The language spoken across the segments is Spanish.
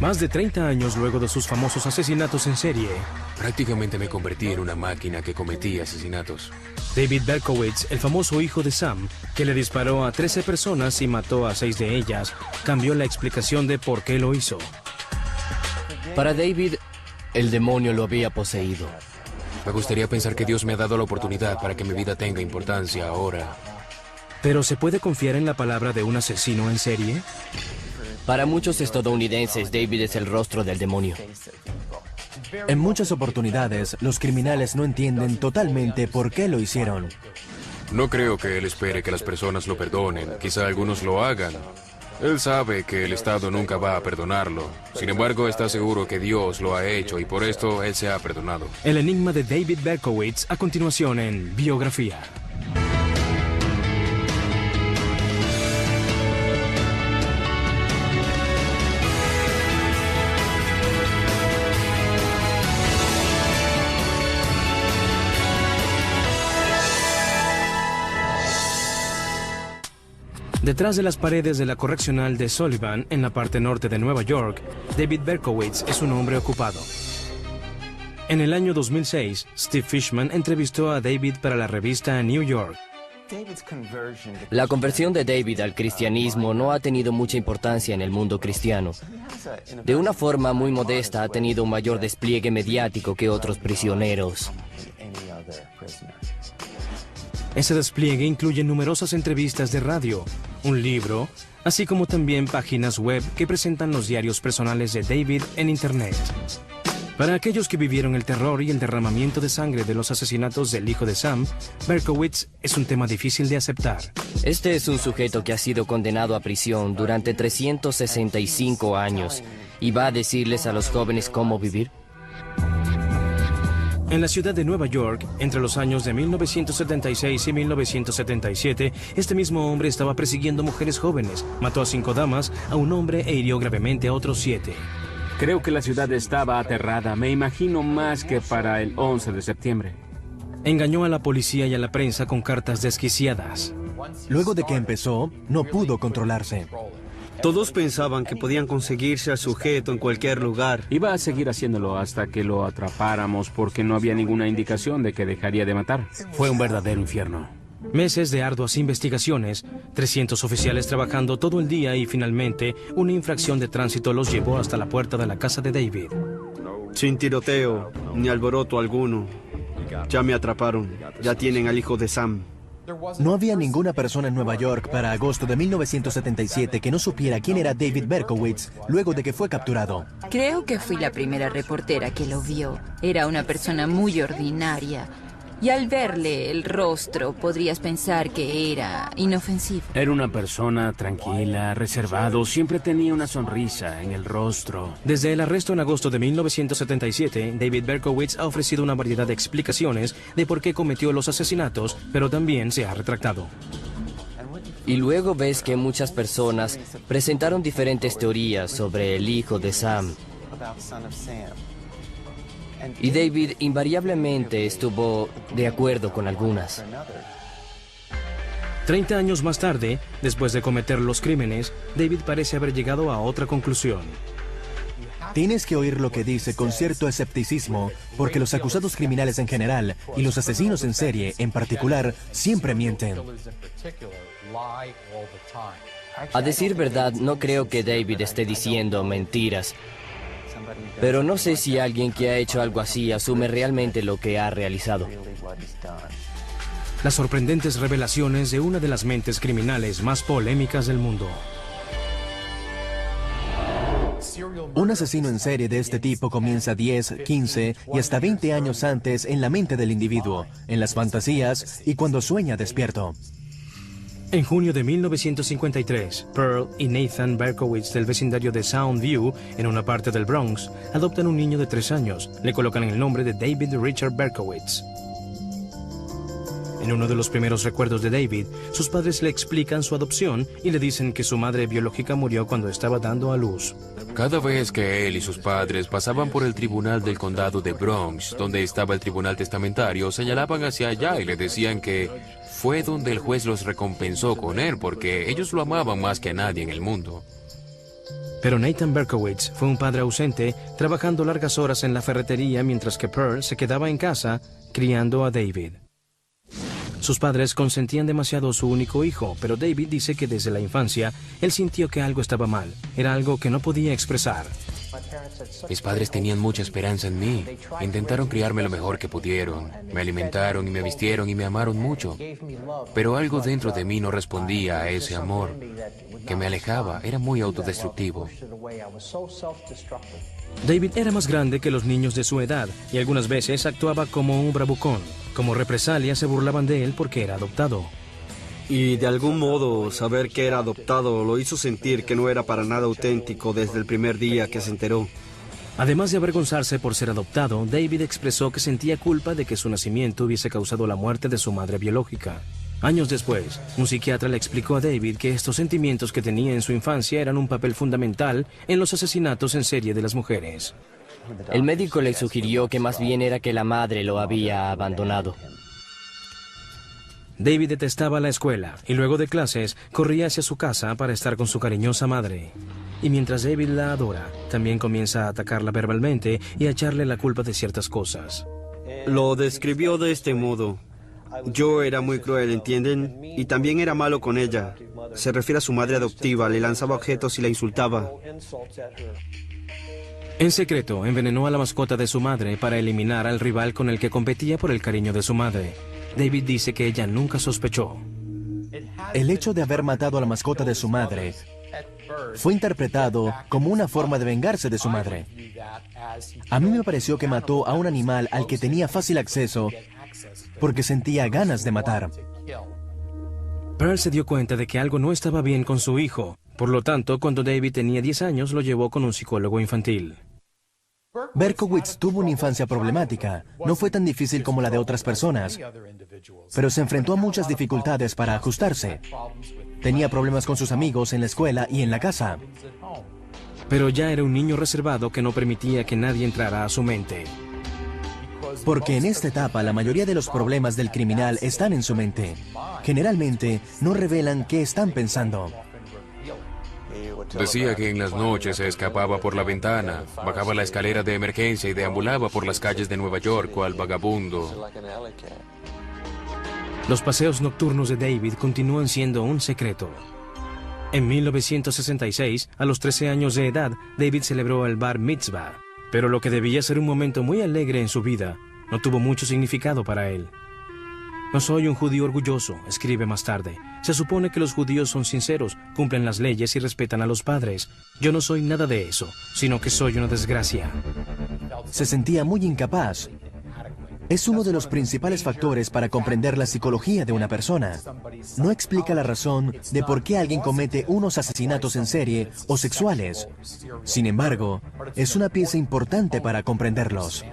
Más de 30 años luego de sus famosos asesinatos en serie, Prácticamente me convertí en una máquina que cometía asesinatos. David Berkowitz, el famoso hijo de Sam, que le disparó a 13 personas y mató a 6 de ellas, cambió la explicación de por qué lo hizo. Para David, el demonio lo había poseído. Me gustaría pensar que Dios me ha dado la oportunidad para que mi vida tenga importancia ahora. ¿Pero se puede confiar en la palabra de un asesino en serie? Para muchos estadounidenses, David es el rostro del demonio. En muchas oportunidades, los criminales no entienden totalmente por qué lo hicieron. No creo que él espere que las personas lo perdonen. Quizá algunos lo hagan. Él sabe que el Estado nunca va a perdonarlo. Sin embargo, está seguro que Dios lo ha hecho y por esto él se ha perdonado. El enigma de David Berkowitz a continuación en Biografía. Detrás de las paredes de la correccional de Sullivan, en la parte norte de Nueva York, David Berkowitz es un hombre ocupado. En el año 2006, Steve Fishman entrevistó a David para la revista New York. La conversión de David al cristianismo no ha tenido mucha importancia en el mundo cristiano. De una forma muy modesta ha tenido un mayor despliegue mediático que otros prisioneros. Ese despliegue incluye numerosas entrevistas de radio, un libro, así como también páginas web que presentan los diarios personales de David en Internet. Para aquellos que vivieron el terror y el derramamiento de sangre de los asesinatos del hijo de Sam, Berkowitz es un tema difícil de aceptar. Este es un sujeto que ha sido condenado a prisión durante 365 años y va a decirles a los jóvenes cómo vivir. En la ciudad de Nueva York, entre los años de 1976 y 1977, este mismo hombre estaba persiguiendo mujeres jóvenes, mató a 5 damas, a un hombre e hirió gravemente a otros 7. Creo que la ciudad estaba aterrada, me imagino más que para el 11 de septiembre. Engañó a la policía y a la prensa con cartas desquiciadas. Luego de que empezó, no pudo controlarse. Todos pensaban que podían conseguirse al sujeto en cualquier lugar. Iba a seguir haciéndolo hasta que lo atrapáramos porque no había ninguna indicación de que dejaría de matar. Fue un verdadero infierno. Meses de arduas investigaciones, 300 oficiales trabajando todo el día y finalmente una infracción de tránsito los llevó hasta la puerta de la casa de David. Sin tiroteo, ni alboroto alguno. Ya me atraparon. Ya tienen al hijo de Sam. No había ninguna persona en Nueva York para agosto de 1977 que no supiera quién era David Berkowitz luego de que fue capturado. Creo que fui la primera reportera que lo vio. Era una persona muy ordinaria. Y al verle el rostro, podrías pensar que era inofensivo. Era una persona tranquila, reservado, siempre tenía una sonrisa en el rostro. Desde el arresto en agosto de 1977, David Berkowitz ha ofrecido una variedad de explicaciones de por qué cometió los asesinatos, pero también se ha retractado. Y luego ves que muchas personas presentaron diferentes teorías sobre el hijo de Sam. Y David invariablemente estuvo de acuerdo con algunas. 30 años más tarde, después de cometer los crímenes, David parece haber llegado a otra conclusión. Tienes que oír lo que dice con cierto escepticismo, porque los acusados criminales en general y los asesinos en serie en particular siempre mienten. A decir verdad, no creo que David esté diciendo mentiras. Pero no sé si alguien que ha hecho algo así asume realmente lo que ha realizado. Las sorprendentes revelaciones de una de las mentes criminales más polémicas del mundo. Un asesino en serie de este tipo comienza 10, 15 y hasta 20 años antes en la mente del individuo, en las fantasías y cuando sueña despierto. En junio de 1953, Pearl y Nathan Berkowitz del vecindario de Soundview, en una parte del Bronx, adoptan un niño de 3 años. Le colocan el nombre de David Richard Berkowitz. En uno de los primeros recuerdos de David, sus padres le explican su adopción y le dicen que su madre biológica murió cuando estaba dando a luz. Cada vez que él y sus padres pasaban por el tribunal del condado de Bronx, donde estaba el tribunal testamentario, señalaban hacia allá y le decían que fue donde el juez los recompensó con él porque ellos lo amaban más que a nadie en el mundo. Pero Nathan Berkowitz fue un padre ausente, trabajando largas horas en la ferretería mientras que Pearl se quedaba en casa criando a David. Sus padres consentían demasiado a su único hijo, pero David dice que desde la infancia él sintió que algo estaba mal, era algo que no podía expresar. Mis padres tenían mucha esperanza en mí. Intentaron criarme lo mejor que pudieron. Me alimentaron y me vistieron y me amaron mucho. Pero algo dentro de mí no respondía a ese amor, que me alejaba. Era muy autodestructivo. David era más grande que los niños de su edad y algunas veces actuaba como un bravucón. Como represalia se burlaban de él porque era adoptado. Y de algún modo, saber que era adoptado lo hizo sentir que no era para nada auténtico desde el primer día que se enteró. Además de avergonzarse por ser adoptado, David expresó que sentía culpa de que su nacimiento hubiese causado la muerte de su madre biológica. Años después, un psiquiatra le explicó a David que estos sentimientos que tenía en su infancia eran un papel fundamental en los asesinatos en serie de las mujeres. El médico le sugirió que más bien era que la madre lo había abandonado. David detestaba la escuela y luego de clases corría hacia su casa para estar con su cariñosa madre. Y mientras David la adora, también comienza a atacarla verbalmente y a echarle la culpa de ciertas cosas. Lo describió de este modo. Yo era muy cruel, ¿entienden? Y también era malo con ella. Se refiere a su madre adoptiva, le lanzaba objetos y la insultaba. En secreto, envenenó a la mascota de su madre para eliminar al rival con el que competía por el cariño de su madre. David dice que ella nunca sospechó. El hecho de haber matado a la mascota de su madre fue interpretado como una forma de vengarse de su madre. A mí me pareció que mató a un animal al que tenía fácil acceso porque sentía ganas de matar. Pearl se dio cuenta de que algo no estaba bien con su hijo. Por lo tanto, cuando David tenía 10 años, lo llevó con un psicólogo infantil. Berkowitz tuvo una infancia problemática. No fue tan difícil como la de otras personas, pero se enfrentó a muchas dificultades para ajustarse. Tenía problemas con sus amigos en la escuela y en la casa. Pero ya era un niño reservado que no permitía que nadie entrara a su mente. Porque en esta etapa la mayoría de los problemas del criminal están en su mente. Generalmente no revelan qué están pensando. Decía que en las noches se escapaba por la ventana, bajaba la escalera de emergencia y deambulaba por las calles de Nueva York cual vagabundo. Los paseos nocturnos de David continúan siendo un secreto. En 1966, a los 13 años de edad, David celebró el Bar Mitzvah, pero lo que debía ser un momento muy alegre en su vida, no tuvo mucho significado para él. No soy un judío orgulloso, escribe más tarde. Se supone que los judíos son sinceros, cumplen las leyes y respetan a los padres. Yo no soy nada de eso, sino que soy una desgracia. Se sentía muy incapaz. Es uno de los principales factores para comprender la psicología de una persona. No explica la razón de por qué alguien comete unos asesinatos en serie o sexuales. Sin embargo, es una pieza importante para comprenderlos.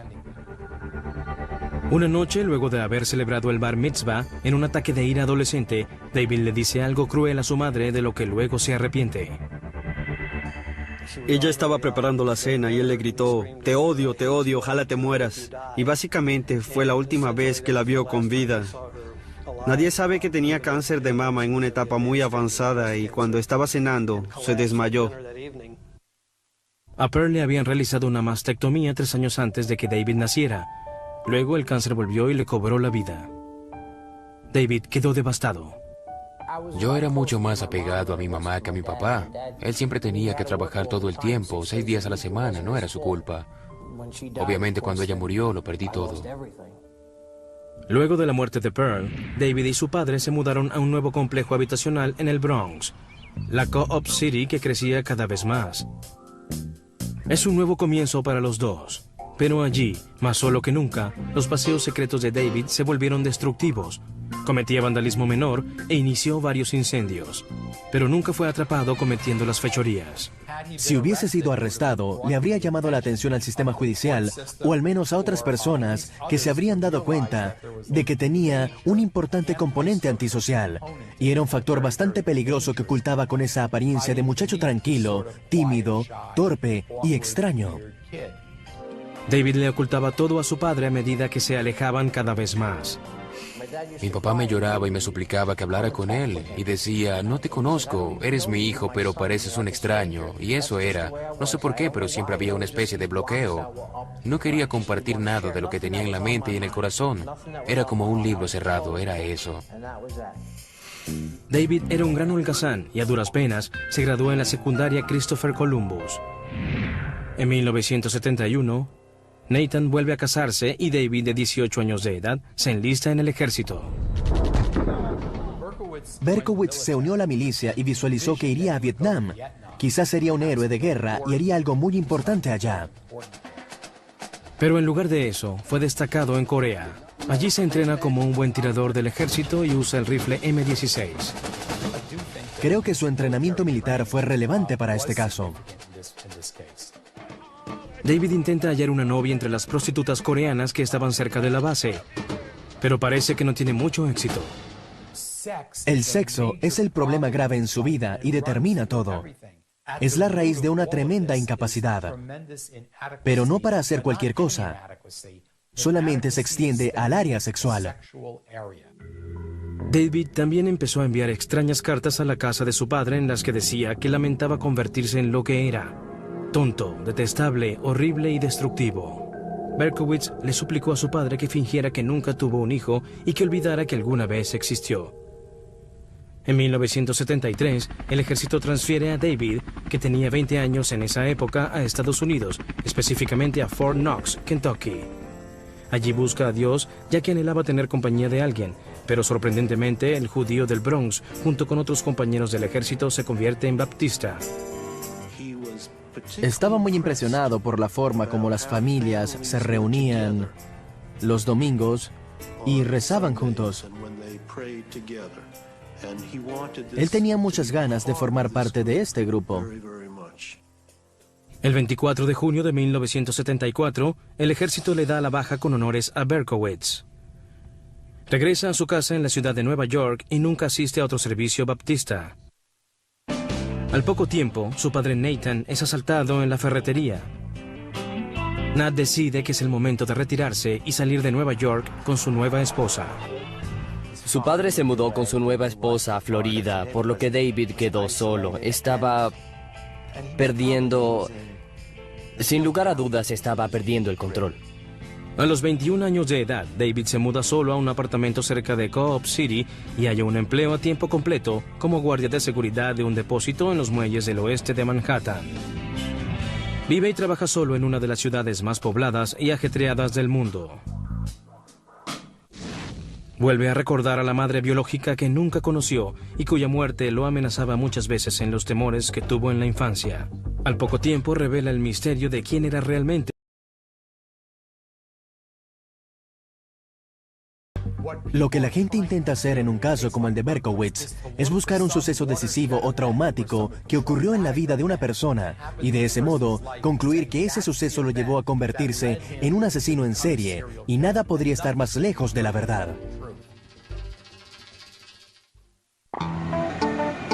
Una noche, luego de haber celebrado el Bar Mitzvah, en un ataque de ira adolescente, David le dice algo cruel a su madre de lo que luego se arrepiente. Ella estaba preparando la cena y él le gritó, te odio, ojalá te mueras. Y básicamente fue la última vez que la vio con vida. Nadie sabe que tenía cáncer de mama en una etapa muy avanzada y cuando estaba cenando, se desmayó. A Pearl le habían realizado una mastectomía 3 años antes de que David naciera. Luego el cáncer volvió y le cobró la vida. David quedó devastado. Yo era mucho más apegado a mi mamá que a mi papá. Él siempre tenía que trabajar todo el tiempo, 6 días a la semana, no era su culpa. Obviamente cuando ella murió lo perdí todo. Luego de la muerte de Pearl, David y su padre se mudaron a un nuevo complejo habitacional en el Bronx, la Co-op City, que crecía cada vez más. Es un nuevo comienzo para los dos. Pero allí, más solo que nunca, los paseos secretos de David se volvieron destructivos. Cometía vandalismo menor e inició varios incendios. Pero nunca fue atrapado cometiendo las fechorías. Si hubiese sido arrestado, le habría llamado la atención al sistema judicial o al menos a otras personas que se habrían dado cuenta de que tenía un importante componente antisocial y era un factor bastante peligroso que ocultaba con esa apariencia de muchacho tranquilo, tímido, torpe y extraño. David le ocultaba todo a su padre a medida que se alejaban cada vez más. Mi papá me lloraba y me suplicaba que hablara con él, y decía, no te conozco, eres mi hijo, pero pareces un extraño. Y eso era, no sé por qué, pero siempre había una especie de bloqueo. No quería compartir nada de lo que tenía en la mente y en el corazón. Era como un libro cerrado, era eso. David era un gran holgazán y a duras penas se graduó en la secundaria Christopher Columbus. En 1971, Nathan vuelve a casarse y David, de 18 años de edad, se enlista en el ejército. Berkowitz se unió a la milicia y visualizó que iría a Vietnam. Quizás sería un héroe de guerra y haría algo muy importante allá. Pero en lugar de eso, fue destacado en Corea. Allí se entrena como un buen tirador del ejército y usa el rifle M16. Creo que su entrenamiento militar fue relevante para este caso. David intenta hallar una novia entre las prostitutas coreanas que estaban cerca de la base, pero parece que no tiene mucho éxito. El sexo es el problema grave en su vida y determina todo. Es la raíz de una tremenda incapacidad, pero no para hacer cualquier cosa. Solamente se extiende al área sexual. David también empezó a enviar extrañas cartas a la casa de su padre en las que decía que lamentaba convertirse en lo que era: tonto, detestable, horrible y destructivo. Berkowitz le suplicó a su padre que fingiera que nunca tuvo un hijo y que olvidara que alguna vez existió. En 1973, el ejército transfiere a David, que tenía 20 años en esa época, a Estados Unidos, específicamente a Fort Knox, Kentucky. Allí busca a Dios, ya que anhelaba tener compañía de alguien, pero sorprendentemente el judío del Bronx, junto con otros compañeros del ejército, se convierte en baptista. Estaba muy impresionado por la forma como las familias se reunían los domingos y rezaban juntos. Él tenía muchas ganas de formar parte de este grupo. El 24 de junio de 1974, el ejército le da la baja con honores a Berkowitz. Regresa a su casa en la ciudad de Nueva York y nunca asiste a otro servicio baptista. Al poco tiempo, su padre Nathan es asaltado en la ferretería. Nat decide que es el momento de retirarse y salir de Nueva York con su nueva esposa. Su padre se mudó con su nueva esposa a Florida, por lo que David quedó solo. Estaba perdiendo... Sin lugar a dudas, estaba perdiendo el control. A los 21 años de edad, David se muda solo a un apartamento cerca de Co-op City y halla un empleo a tiempo completo como guardia de seguridad de un depósito en los muelles del oeste de Manhattan. Vive y trabaja solo en una de las ciudades más pobladas y ajetreadas del mundo. Vuelve a recordar a la madre biológica que nunca conoció y cuya muerte lo amenazaba muchas veces en los temores que tuvo en la infancia. Al poco tiempo revela el misterio de quién era realmente. Lo que la gente intenta hacer en un caso como el de Berkowitz es buscar un suceso decisivo o traumático que ocurrió en la vida de una persona y de ese modo concluir que ese suceso lo llevó a convertirse en un asesino en serie, y nada podría estar más lejos de la verdad.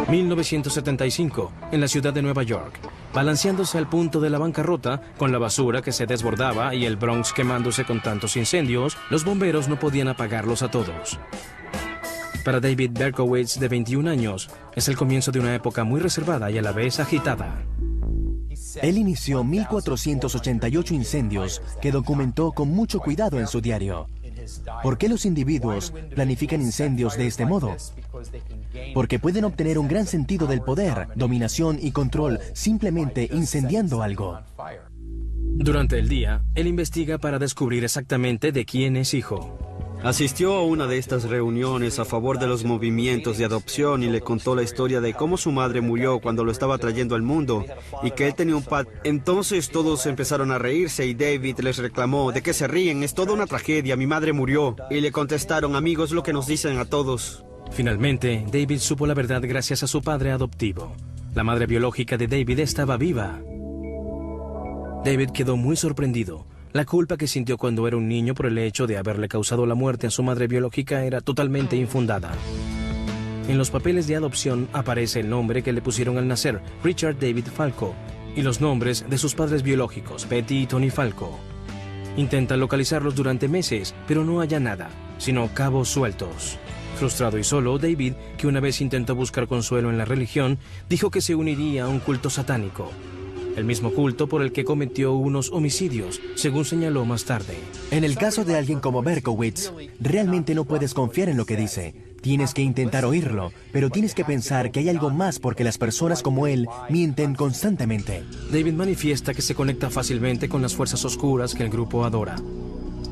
1975, en la ciudad de Nueva York, balanceándose al punto de la bancarrota, con la basura que se desbordaba y el Bronx quemándose con tantos incendios, los bomberos no podían apagarlos a todos. Para David Berkowitz, de 21 años, es el comienzo de una época muy reservada y a la vez agitada. Él inició 1.488 incendios que documentó con mucho cuidado en su diario. ¿Por qué los individuos planifican incendios de este modo? Porque pueden obtener un gran sentido del poder, dominación y control simplemente incendiando algo. Durante el día, él investiga para descubrir exactamente de quién es hijo. Asistió a una de estas reuniones a favor de los movimientos de adopción y le contó la historia de cómo su madre murió cuando lo estaba trayendo al mundo y que él tenía un padre. Entonces todos empezaron a reírse y David les reclamó: ¿de qué se ríen? Es toda una tragedia, mi madre murió. Y le contestaron: amigos, lo que nos dicen a todos. Finalmente, David supo la verdad gracias a su padre adoptivo. La madre biológica de David estaba viva. David quedó muy sorprendido. La culpa que sintió cuando era un niño por el hecho de haberle causado la muerte a su madre biológica era totalmente infundada. En los papeles de adopción aparece el nombre que le pusieron al nacer, Richard David Falco, y los nombres de sus padres biológicos, Betty y Tony Falco. Intenta localizarlos durante meses, pero no halla nada. sino cabos sueltos. Frustrado y solo, David, que una vez intentó buscar consuelo en la religión, dijo que se uniría a un culto satánico. El mismo culto por el que cometió unos homicidios, según señaló más tarde. En el caso de alguien como Berkowitz, realmente no puedes confiar en lo que dice. Tienes que intentar oírlo, pero tienes que pensar que hay algo más porque las personas como él mienten constantemente. David manifiesta que se conecta fácilmente con las fuerzas oscuras que el grupo adora.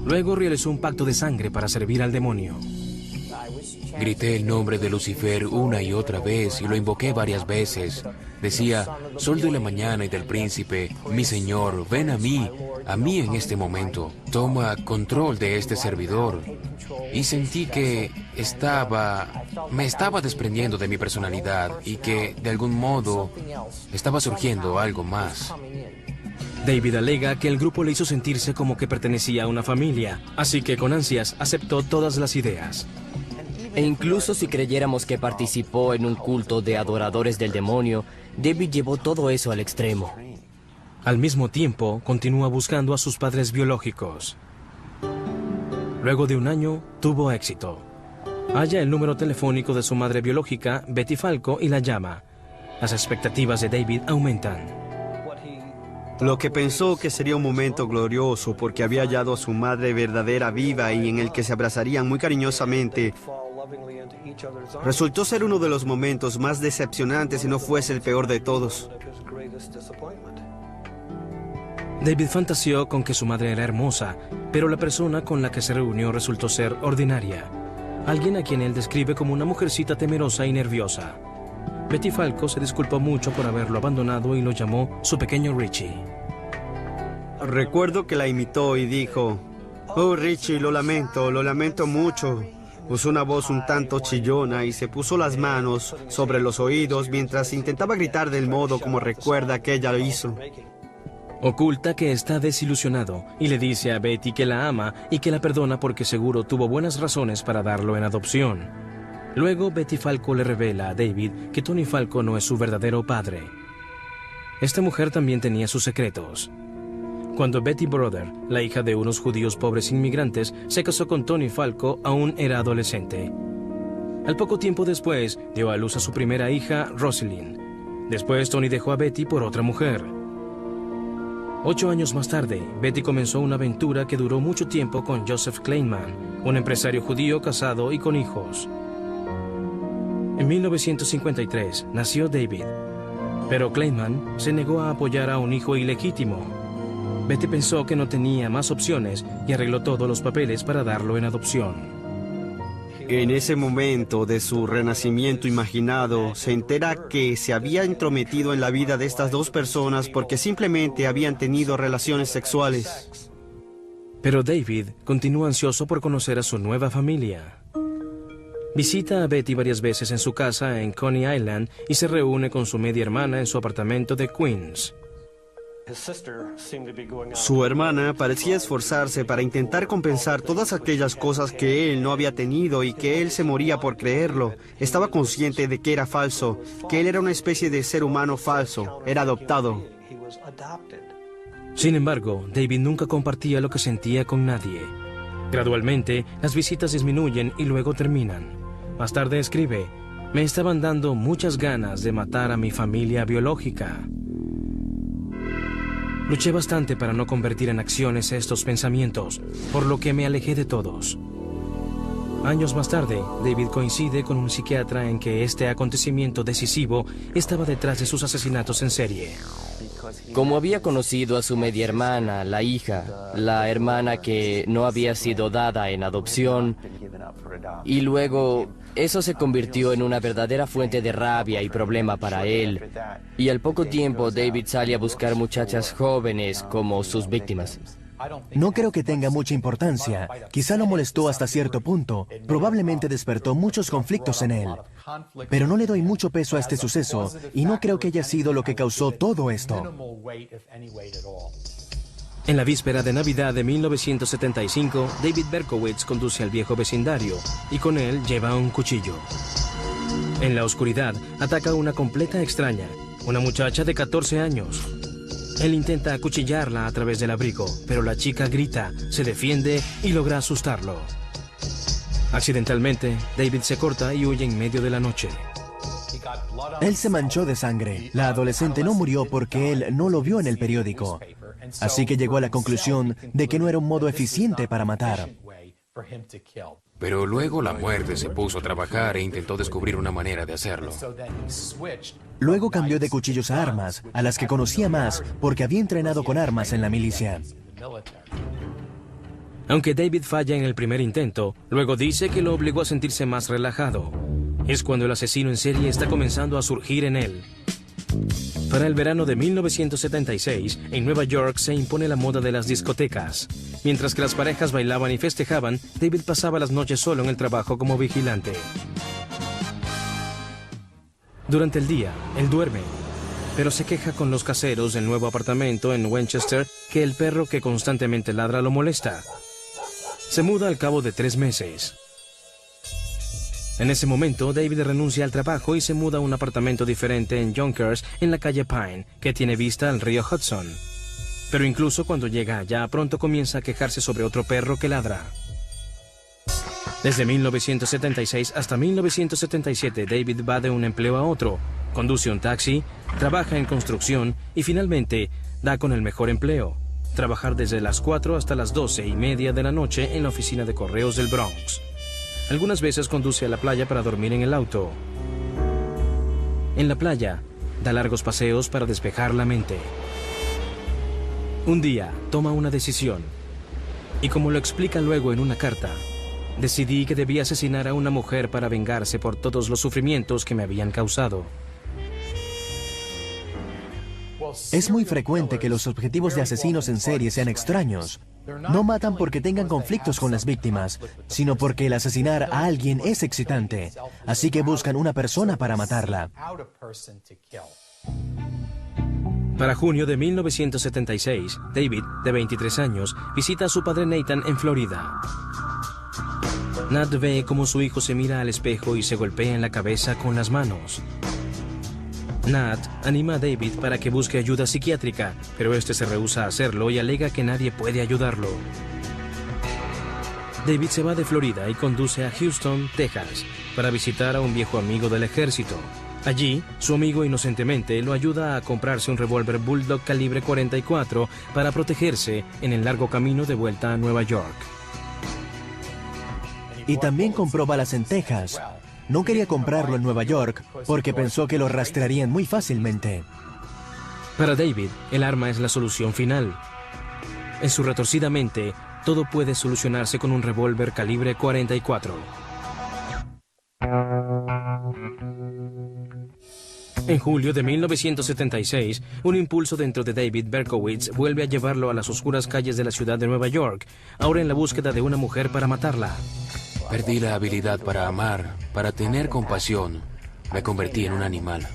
Luego realizó un pacto de sangre para servir al demonio. Grité el nombre de Lucifer una y otra vez y lo invoqué varias veces. Decía, Sol de la mañana y del príncipe, mi Señor, ven a mí en este momento. Toma control de este servidor. Y sentí que me estaba desprendiendo de mi personalidad y que, de algún modo, estaba surgiendo algo más. David alega que el grupo le hizo sentirse como que pertenecía a una familia, así que con ansias aceptó todas las ideas. E incluso si creyéramos que participó en un culto de adoradores del demonio, David llevó todo eso al extremo. Al mismo tiempo, continúa buscando a sus padres biológicos. Luego de un año, tuvo éxito. Halla el número telefónico de su madre biológica, Betty Falco, y la llama. Las expectativas de David aumentan. Lo que pensó que sería un momento glorioso porque había hallado a su madre verdadera viva y en el que se abrazarían muy cariñosamente, resultó ser uno de los momentos más decepcionantes si no fuese el peor de todos. David fantaseó con que su madre era hermosa, pero la persona con la que se reunió resultó ser ordinaria. Alguien a quien él describe como una mujercita temerosa y nerviosa. Betty Falco se disculpó mucho por haberlo abandonado y lo llamó su pequeño Richie. Recuerdo que la imitó y dijo, oh Richie, lo lamento mucho. Usó una voz un tanto chillona y se puso las manos sobre los oídos mientras intentaba gritar del modo como recuerda que ella lo hizo. Oculta que está desilusionado y le dice a Betty que la ama y que la perdona porque seguro tuvo buenas razones para darlo en adopción. Luego Betty Falco le revela a David que Tony Falco no es su verdadero padre. Esta mujer también tenía sus secretos. Cuando Betty Brother, la hija de unos judíos pobres inmigrantes, se casó con Tony Falco, aún era adolescente. Al poco tiempo después, dio a luz a su primera hija, Rosalind. Después Tony dejó a Betty por otra mujer. 8 años más tarde, Betty comenzó una aventura que duró mucho tiempo con Joseph Kleinman, un empresario judío casado y con hijos. En 1953 nació David, pero Kleinman se negó a apoyar a un hijo ilegítimo. Betty pensó que no tenía más opciones y arregló todos los papeles para darlo en adopción. En ese momento de su renacimiento imaginado, se entera que se había entrometido en la vida de estas dos personas porque simplemente habían tenido relaciones sexuales. Pero David continúa ansioso por conocer a su nueva familia. Visita a Betty varias veces en su casa en Coney Island y se reúne con su media hermana en su apartamento de Queens. Su hermana parecía esforzarse para intentar compensar todas aquellas cosas que él no había tenido y que él se moría por creerlo. Estaba consciente de que era falso, que él era una especie de ser humano falso, era adoptado. Sin embargo, David nunca compartía lo que sentía con nadie. Gradualmente, las visitas disminuyen y luego terminan. Más tarde escribe, me estaban dando muchas ganas de matar a mi familia biológica. Luché bastante para no convertir en acciones estos pensamientos, por lo que me alejé de todos. Años más tarde, David coincide con un psiquiatra en que este acontecimiento decisivo estaba detrás de sus asesinatos en serie. Como había conocido a su media hermana, la hija, la hermana que no había sido dada en adopción, y luego eso se convirtió en una verdadera fuente de rabia y problema para él. Y al poco tiempo, David sale a buscar muchachas jóvenes como sus víctimas. No creo que tenga mucha importancia. Quizá lo molestó hasta cierto punto. Probablemente despertó muchos conflictos en él. Pero no le doy mucho peso a este suceso y no creo que haya sido lo que causó todo esto. En la víspera de Navidad de 1975, David Berkowitz conduce al viejo vecindario y con él lleva un cuchillo. En la oscuridad, ataca a una completa extraña, una muchacha de 14 años. Él intenta acuchillarla a través del abrigo, pero la chica grita, se defiende y logra asustarlo. Accidentalmente, David se corta y huye en medio de la noche. Él se manchó de sangre. La adolescente no murió porque él no lo vio en el periódico. Así que llegó a la conclusión de que no era un modo eficiente para matar. Pero luego la muerte se puso a trabajar e intentó descubrir una manera de hacerlo. Luego cambió de cuchillos a armas, a las que conocía más porque había entrenado con armas en la milicia. Aunque David falla en el primer intento, luego dice que lo obligó a sentirse más relajado. Es cuando el asesino en serie está comenzando a surgir en él. Para el verano de 1976, en Nueva York se impone la moda de las discotecas. Mientras que las parejas bailaban y festejaban, David pasaba las noches solo en el trabajo como vigilante. Durante el día, él duerme, pero se queja con los caseros del nuevo apartamento en Winchester que el perro que constantemente ladra lo molesta. Se muda al cabo de 3 meses. En ese momento, David renuncia al trabajo y se muda a un apartamento diferente en Yonkers, en la calle Pine, que tiene vista al río Hudson. Pero incluso cuando llega allá, pronto comienza a quejarse sobre otro perro que ladra. Desde 1976 hasta 1977, David va de un empleo a otro, conduce un taxi, trabaja en construcción y finalmente da con el mejor empleo: trabajar desde las 4 hasta las 12:30 de la noche en la oficina de correos del Bronx. Algunas veces conduce a la playa para dormir en el auto. En la playa, da largos paseos para despejar la mente. Un día, toma una decisión. Y como lo explica luego en una carta: decidí que debía asesinar a una mujer para vengarse por todos los sufrimientos que me habían causado. Es muy frecuente que los objetivos de asesinos en serie sean extraños. No matan porque tengan conflictos con las víctimas, sino porque el asesinar a alguien es excitante. Así que buscan una persona para matarla. Para junio de 1976, David, de 23 años, visita a su padre Nathan en Florida. Nat ve cómo su hijo se mira al espejo y se golpea en la cabeza con las manos. Nat anima a David para que busque ayuda psiquiátrica, pero este se rehúsa a hacerlo y alega que nadie puede ayudarlo. David se va de Florida y conduce a Houston, Texas, para visitar a un viejo amigo del ejército. Allí, su amigo inocentemente lo ayuda a comprarse un revólver Bulldog calibre .44 para protegerse en el largo camino de vuelta a Nueva York. Y también compró balas en Texas. No quería comprarlo en Nueva York porque pensó que lo rastrearían muy fácilmente. Para David, el arma es la solución final. En su retorcida mente, todo puede solucionarse con un revólver calibre .44. En julio de 1976, un impulso dentro de David Berkowitz vuelve a llevarlo a las oscuras calles de la ciudad de Nueva York, ahora en la búsqueda de una mujer para matarla. Perdí la habilidad para amar, para tener compasión. Me convertí en un animal.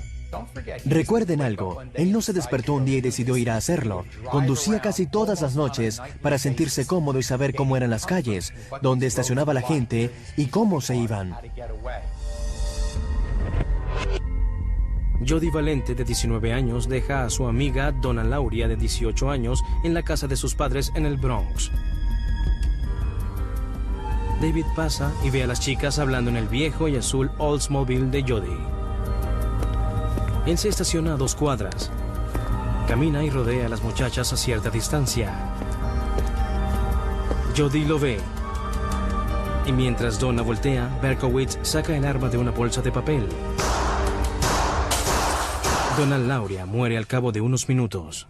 Recuerden algo, él no se despertó un día y decidió ir a hacerlo. Conducía casi todas las noches para sentirse cómodo y saber cómo eran las calles, dónde estacionaba la gente y cómo se iban. Jody Valente, de 19 años, deja a su amiga Donna Lauria, de 18 años, en la casa de sus padres en el Bronx. David pasa y ve a las chicas hablando en el viejo y azul Oldsmobile de Jody. Él se estaciona a 2 cuadras. Camina y rodea a las muchachas a cierta distancia. Jody lo ve. Y mientras Donna voltea, Berkowitz saca el arma de una bolsa de papel. Donna Lauria muere al cabo de unos minutos.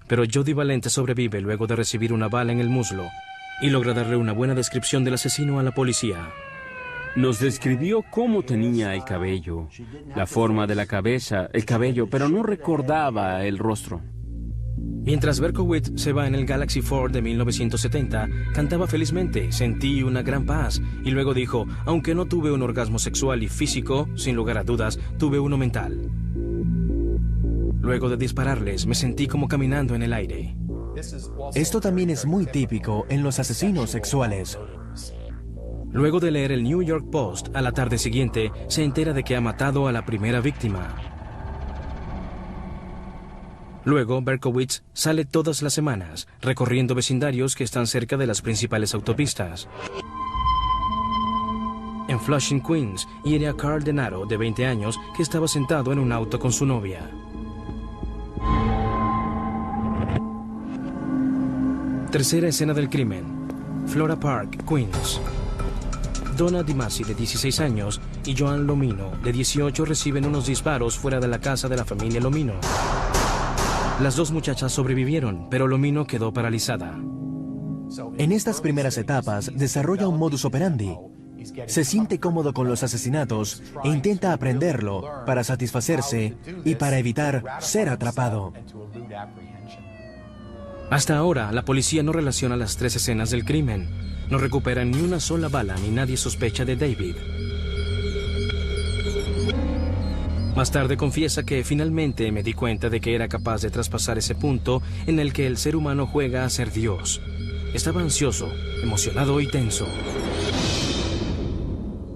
Pero Jody Valente sobrevive luego de recibir una bala en el muslo y logra darle una buena descripción del asesino a la policía. Nos describió cómo tenía el cabello, la forma de la cabeza, el cabello, pero no recordaba el rostro. Mientras Berkowitz se va en el Galaxy Ford de 1970, cantaba felizmente: sentí una gran paz, y luego dijo: aunque no tuve un orgasmo sexual y físico, sin lugar a dudas, tuve uno mental. Luego de dispararles, me sentí como caminando en el aire. Esto también es muy típico en los asesinos sexuales. Luego de leer el New York Post, a la tarde siguiente, se entera de que ha matado a la primera víctima. Luego, Berkowitz sale todas las semanas, recorriendo vecindarios que están cerca de las principales autopistas. en Flushing, Queens, hiere a Carl Denaro, de 20 años, que estaba sentado en un auto con su novia. Tercera escena del crimen. Flora Park, Queens. Donna Dimasi, de 16 años, y Joan Lomino, de 18, reciben unos disparos fuera de la casa de la familia Lomino. Las dos muchachas sobrevivieron, pero Lomino quedó paralizada. En estas primeras etapas desarrolla un modus operandi. Se siente cómodo con los asesinatos e intenta aprenderlo para satisfacerse y para evitar ser atrapado. Hasta ahora, la policía no relaciona las 3 escenas del crimen. No recuperan ni una sola bala ni nadie sospecha de David. Más tarde confiesa que finalmente me di cuenta de que era capaz de traspasar ese punto en el que el ser humano juega a ser Dios. Estaba ansioso, emocionado y tenso.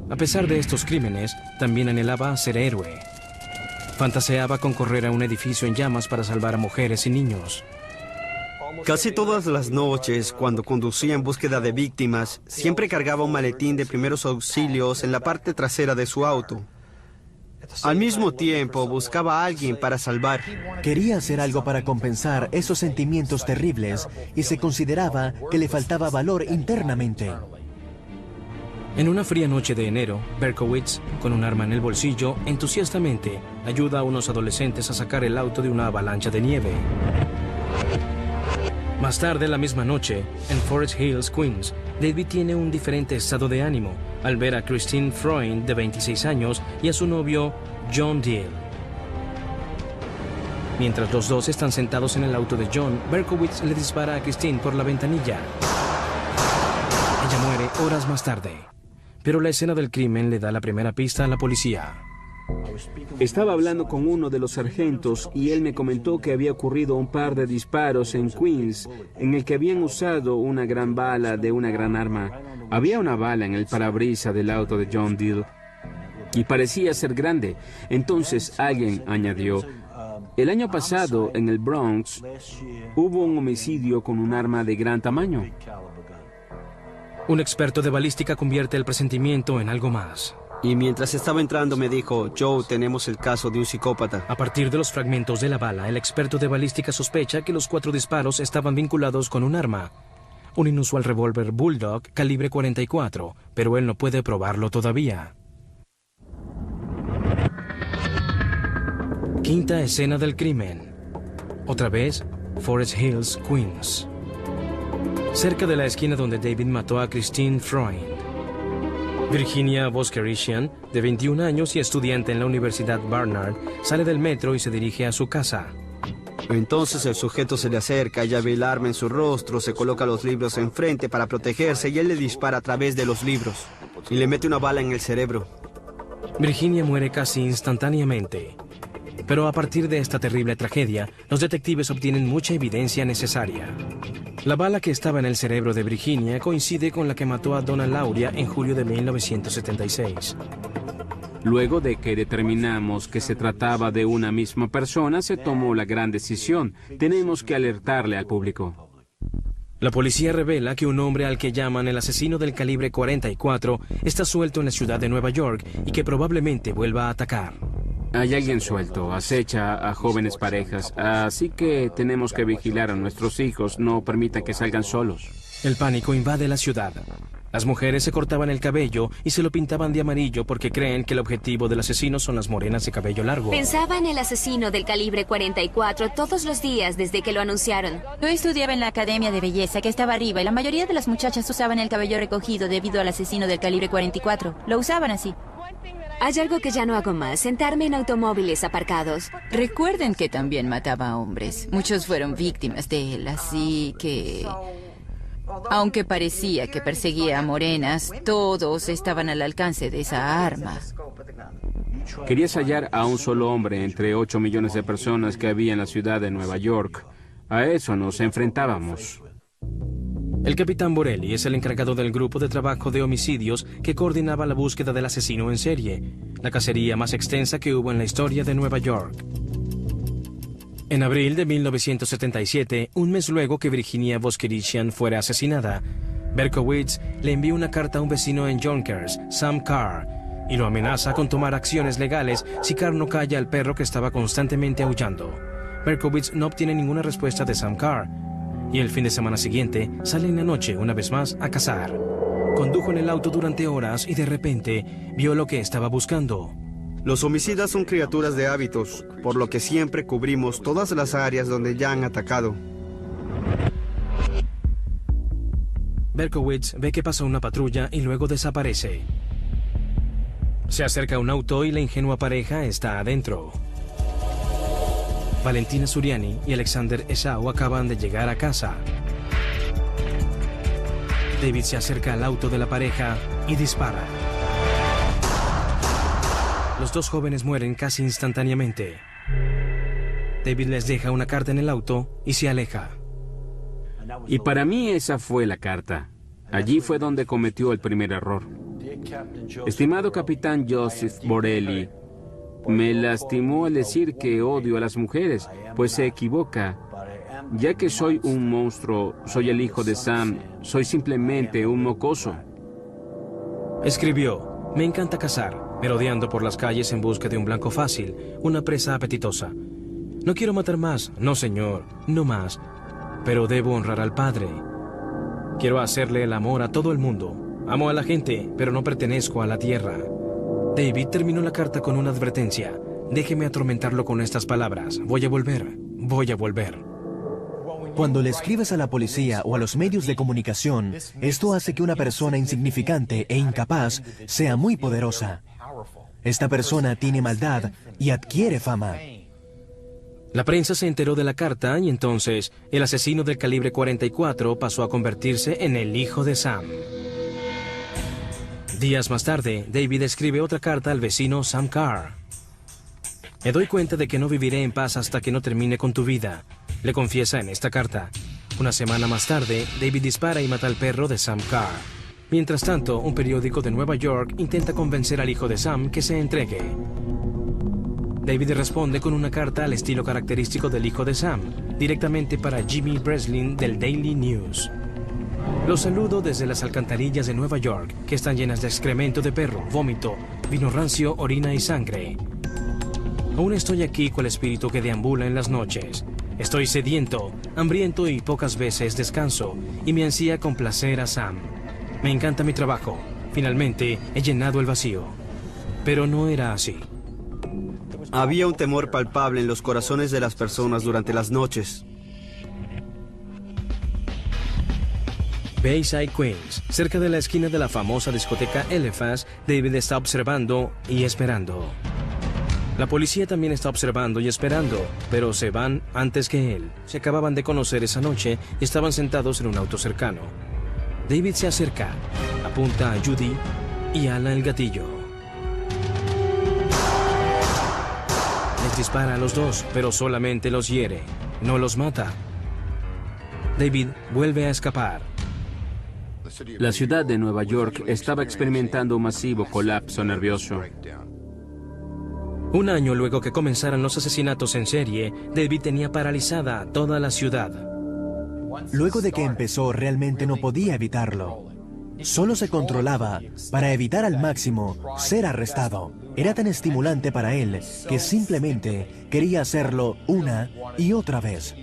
A pesar de estos crímenes, también anhelaba ser héroe. Fantaseaba con correr a un edificio en llamas para salvar a mujeres y niños. Casi todas las noches, cuando conducía en búsqueda de víctimas, siempre cargaba un maletín de primeros auxilios en la parte trasera de su auto. Al mismo tiempo, buscaba a alguien para salvar. Quería hacer algo para compensar esos sentimientos terribles y se consideraba que le faltaba valor internamente. En una fría noche de enero, Berkowitz, con un arma en el bolsillo, entusiastamente ayuda a unos adolescentes a sacar el auto de una avalancha de nieve. Más tarde, la misma noche, en Forest Hills, Queens, David tiene un diferente estado de ánimo al ver a Christine Freund, de 26 años, y a su novio, John Deal. Mientras los dos están sentados en el auto de John, Berkowitz le dispara a Christine por la ventanilla. Ella muere horas más tarde, pero la escena del crimen le da la primera pista a la policía. Estaba hablando con uno de los sargentos y él me comentó que había ocurrido un par de disparos en Queens en el que habían usado una gran bala de una gran arma. Había una bala en el parabrisas del auto de John Deal y parecía ser grande. Entonces alguien añadió: el año pasado en el Bronx hubo un homicidio con un arma de gran tamaño. Un experto de balística convierte el presentimiento en algo más. Y mientras estaba entrando me dijo: Joe, tenemos el caso de un psicópata. A partir de los fragmentos de la bala, el experto de balística sospecha que los 4 disparos estaban vinculados con un arma. Un inusual revólver Bulldog calibre 44, pero él no puede probarlo todavía. Quinta escena del crimen. Otra vez, Forest Hills, Queens. Cerca de la esquina donde David mató a Christine Freund. Virginia Voskerician, de 21 años y estudiante en la Universidad Barnard, sale del metro y se dirige a su casa. Entonces el sujeto se le acerca, ella ve el arma en su rostro, se coloca los libros enfrente para protegerse y él le dispara a través de los libros y le mete una bala en el cerebro. Virginia muere casi instantáneamente. Pero a partir de esta terrible tragedia, los detectives obtienen mucha evidencia necesaria. La bala que estaba en el cerebro de Virginia coincide con la que mató a Donna Lauria en julio de 1976. Luego de que determinamos que se trataba de una misma persona, se tomó la gran decisión: tenemos que alertarle al público. La policía revela que un hombre al que llaman el asesino del calibre 44 está suelto en la ciudad de Nueva York y que probablemente vuelva a atacar. Hay alguien suelto, acecha a jóvenes parejas, así que tenemos que vigilar a nuestros hijos, no permitan que salgan solos. El pánico invade la ciudad. Las mujeres se cortaban el cabello y se lo pintaban de amarillo porque creen que el objetivo del asesino son las morenas de cabello largo. Pensaba en el asesino del calibre 44 todos los días desde que lo anunciaron. Yo estudiaba en la academia de belleza que estaba arriba y la mayoría de las muchachas usaban el cabello recogido debido al asesino del calibre 44. Lo usaban así. Hay algo que ya no hago más: sentarme en automóviles aparcados. Recuerden que también mataba a hombres. Muchos fueron víctimas de él, así que... Aunque parecía que perseguía a morenas, todos estaban al alcance de esa arma. Querías hallar a un solo hombre entre 8 millones de personas que había en la ciudad de Nueva York. A eso nos enfrentábamos. El capitán Borelli es el encargado del grupo de trabajo de homicidios que coordinaba la búsqueda del asesino en serie, la cacería más extensa que hubo en la historia de Nueva York. En abril de 1977, un mes luego que Virginia Voskerician fuera asesinada, Berkowitz le envía una carta a un vecino en Yonkers, Sam Carr, y lo amenaza con tomar acciones legales si Carr no calla al perro que estaba constantemente aullando. Berkowitz no obtiene ninguna respuesta de Sam Carr, y el fin de semana siguiente sale en la noche una vez más a cazar. Condujo en el auto durante horas y de repente vio lo que estaba buscando. Los homicidas son criaturas de hábitos, por lo que siempre cubrimos todas las áreas donde ya han atacado. Berkowitz ve que pasa una patrulla y luego desaparece. Se acerca a un auto y la ingenua pareja está adentro. Valentina Suriani y Alexander Esau acaban de llegar a casa. David se acerca al auto de la pareja y dispara. Los dos jóvenes mueren casi instantáneamente. David les deja una carta en el auto y se aleja. Y para mí esa fue la carta. Allí fue donde cometió el primer error. Estimado capitán Joseph Borelli, me lastimó el decir que odio a las mujeres, pues se equivoca. Ya que soy un monstruo, soy el hijo de Sam, soy simplemente un mocoso. Escribió: me encanta cazar, merodeando por las calles en busca de un blanco fácil, una presa apetitosa. No quiero matar más, no señor, no más, pero debo honrar al Padre. Quiero hacerle el amor a todo el mundo. Amo a la gente, pero no pertenezco a la tierra. David terminó la carta con una advertencia. Déjeme atormentarlo con estas palabras. Voy a volver, voy a volver. Cuando le escribes a la policía o a los medios de comunicación, esto hace que una persona insignificante e incapaz sea muy poderosa. Esta persona tiene maldad y adquiere fama. La prensa se enteró de la carta y entonces el asesino del calibre 44 pasó a convertirse en el hijo de Sam. Días más tarde, David escribe otra carta al vecino Sam Carr. Me doy cuenta de que no viviré en paz hasta que no termine con tu vida, le confiesa en esta carta. Una semana más tarde, David dispara y mata al perro de Sam Carr. Mientras tanto, un periódico de Nueva York intenta convencer al hijo de Sam que se entregue. David responde con una carta al estilo característico del hijo de Sam, directamente para Jimmy Breslin del Daily News. Los saludo desde las alcantarillas de Nueva York, que están llenas de excremento de perro, vómito, vino rancio, orina y sangre. Aún estoy aquí cual espíritu que deambula en las noches. Estoy sediento, hambriento y pocas veces descanso, y me ansía complacer a Sam. Me encanta mi trabajo. Finalmente he llenado el vacío. Pero no era así. Había un temor palpable en los corazones de las personas durante las noches. Bayside, Queens, cerca de la esquina de la famosa discoteca Eliphas, David está observando y esperando. La policía también está observando y esperando, pero se van antes que él. Se acababan de conocer esa noche y estaban sentados en un auto cercano. David se acerca, apunta a Judy y ala el gatillo. Les dispara a los dos, pero solamente los hiere, no los mata. David vuelve a escapar. La ciudad de Nueva York estaba experimentando un masivo colapso nervioso. Un año luego que comenzaran los asesinatos en serie, David tenía paralizada toda la ciudad. Luego de que empezó, realmente no podía evitarlo. Solo se controlaba para evitar al máximo ser arrestado. Era tan estimulante para él que simplemente quería hacerlo una y otra vez.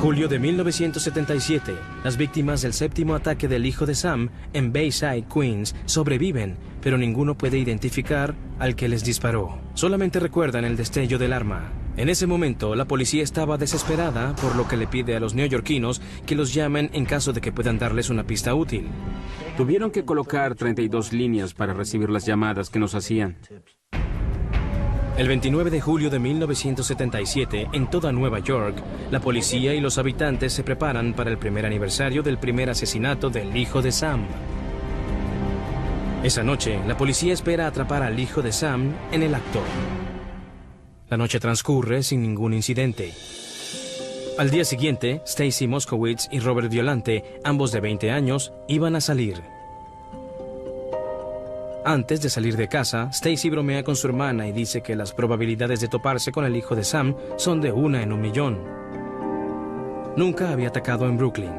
Julio de 1977, las víctimas del séptimo ataque del hijo de Sam en Bayside, Queens, sobreviven, pero ninguno puede identificar al que les disparó. Solamente recuerdan el destello del arma. En ese momento, la policía estaba desesperada, por lo que le pide a los neoyorquinos que los llamen en caso de que puedan darles una pista útil. Tuvieron que colocar 32 líneas para recibir las llamadas que nos hacían. El 29 de julio de 1977, en toda Nueva York, la policía y los habitantes se preparan para el primer aniversario del primer asesinato del hijo de Sam. Esa noche, la policía espera atrapar al hijo de Sam en el acto. La noche transcurre sin ningún incidente. Al día siguiente, Stacy Moskowitz y Robert Violante, ambos de 20 años, iban a salir. Antes de salir de casa, Stacy bromea con su hermana y dice que las probabilidades de toparse con el hijo de Sam son de 1 en 1.000.000. Nunca había atacado en Brooklyn.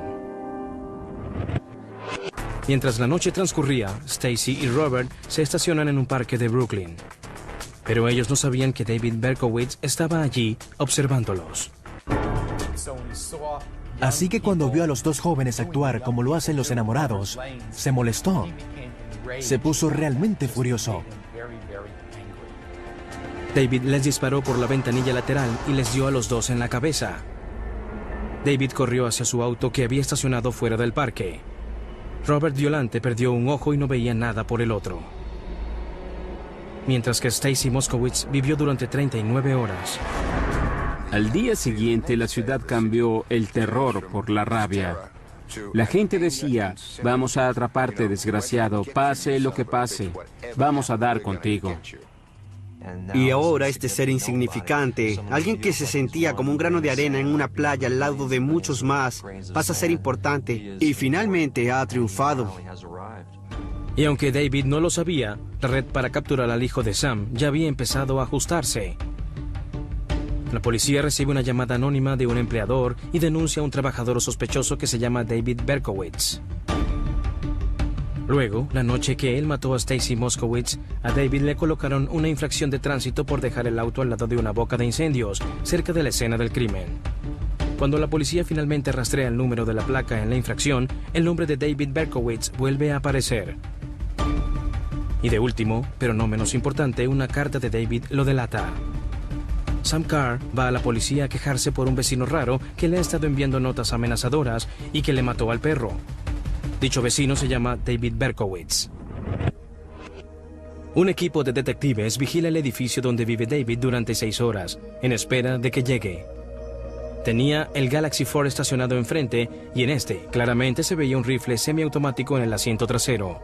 Mientras la noche transcurría, Stacy y Robert se estacionan en un parque de Brooklyn. Pero ellos no sabían que David Berkowitz estaba allí observándolos. Así que cuando vio a los dos jóvenes actuar como lo hacen los enamorados, se molestó. Se puso realmente furioso. David les disparó por la ventanilla lateral y les dio a los dos en la cabeza. David corrió hacia su auto que había estacionado fuera del parque. Robert Violante perdió un ojo y no veía nada por el otro. Mientras que Stacy Moskowitz vivió durante 39 horas. Al día siguiente, la ciudad cambió el terror por la rabia. La gente decía, vamos a atraparte, desgraciado, pase lo que pase, vamos a dar contigo. Y ahora este ser insignificante, alguien que se sentía como un grano de arena en una playa al lado de muchos más, pasa a ser importante y finalmente ha triunfado. Y aunque David no lo sabía, la red para capturar al hijo de Sam ya había empezado a ajustarse. La policía recibe una llamada anónima de un empleador y denuncia a un trabajador sospechoso que se llama David Berkowitz. Luego, la noche que él mató a Stacy Moskowitz, a David le colocaron una infracción de tránsito por dejar el auto al lado de una boca de incendios, cerca de la escena del crimen. Cuando la policía finalmente rastrea el número de la placa en la infracción, el nombre de David Berkowitz vuelve a aparecer. Y de último, pero no menos importante, una carta de David lo delata. Sam Carr va a la policía a quejarse por un vecino raro que le ha estado enviando notas amenazadoras y que le mató al perro. Dicho vecino se llama David Berkowitz. Un equipo de detectives vigila el edificio donde vive David durante 6 horas, en espera de que llegue. Tenía el Galaxy Ford estacionado enfrente y en este claramente se veía un rifle semiautomático en el asiento trasero.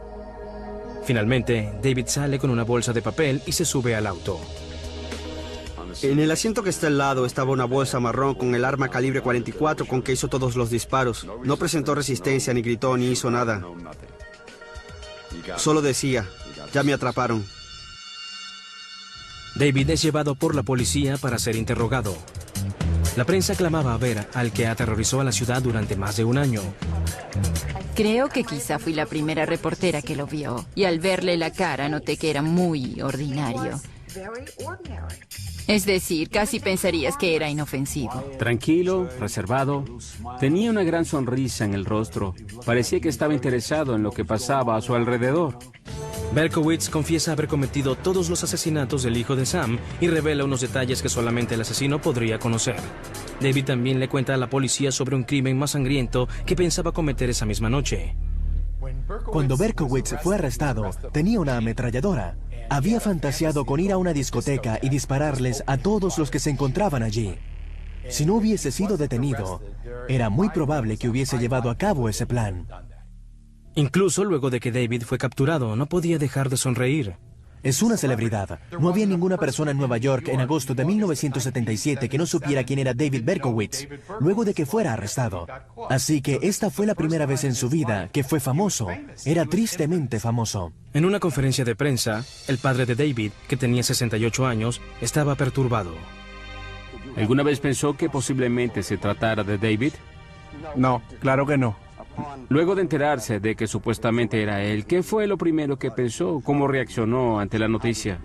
Finalmente, David sale con una bolsa de papel y se sube al auto. En el asiento que está al lado estaba una bolsa marrón con el arma calibre 44 con que hizo todos los disparos. No presentó resistencia, ni gritó, ni hizo nada. Solo decía, ya me atraparon. David es llevado por la policía para ser interrogado. La prensa clamaba a ver al que aterrorizó a la ciudad durante más de un año. Creo que quizá fui la primera reportera que lo vio, y al verle la cara noté que era muy ordinario. Es decir, casi pensarías que era inofensivo. Tranquilo, reservado, tenía una gran sonrisa en el rostro. Parecía que estaba interesado en lo que pasaba a su alrededor. Berkowitz confiesa haber cometido todos los asesinatos del hijo de Sam y revela unos detalles que solamente el asesino podría conocer. David también le cuenta a la policía sobre un crimen más sangriento que pensaba cometer esa misma noche. Cuando Berkowitz fue arrestado, tenía una ametralladora. Había fantaseado con ir a una discoteca y dispararles a todos los que se encontraban allí. Si no hubiese sido detenido, era muy probable que hubiese llevado a cabo ese plan. Incluso luego de que David fue capturado, no podía dejar de sonreír. Es una celebridad. No había ninguna persona en Nueva York en agosto de 1977 que no supiera quién era David Berkowitz, luego de que fuera arrestado. Así que esta fue la primera vez en su vida que fue famoso. Era tristemente famoso. En una conferencia de prensa, el padre de David, que tenía 68 años, estaba perturbado. ¿Alguna vez pensó que posiblemente se tratara de David? No, claro que no. Luego de enterarse de que supuestamente era él, ¿qué fue lo primero que pensó? ¿Cómo reaccionó ante la noticia?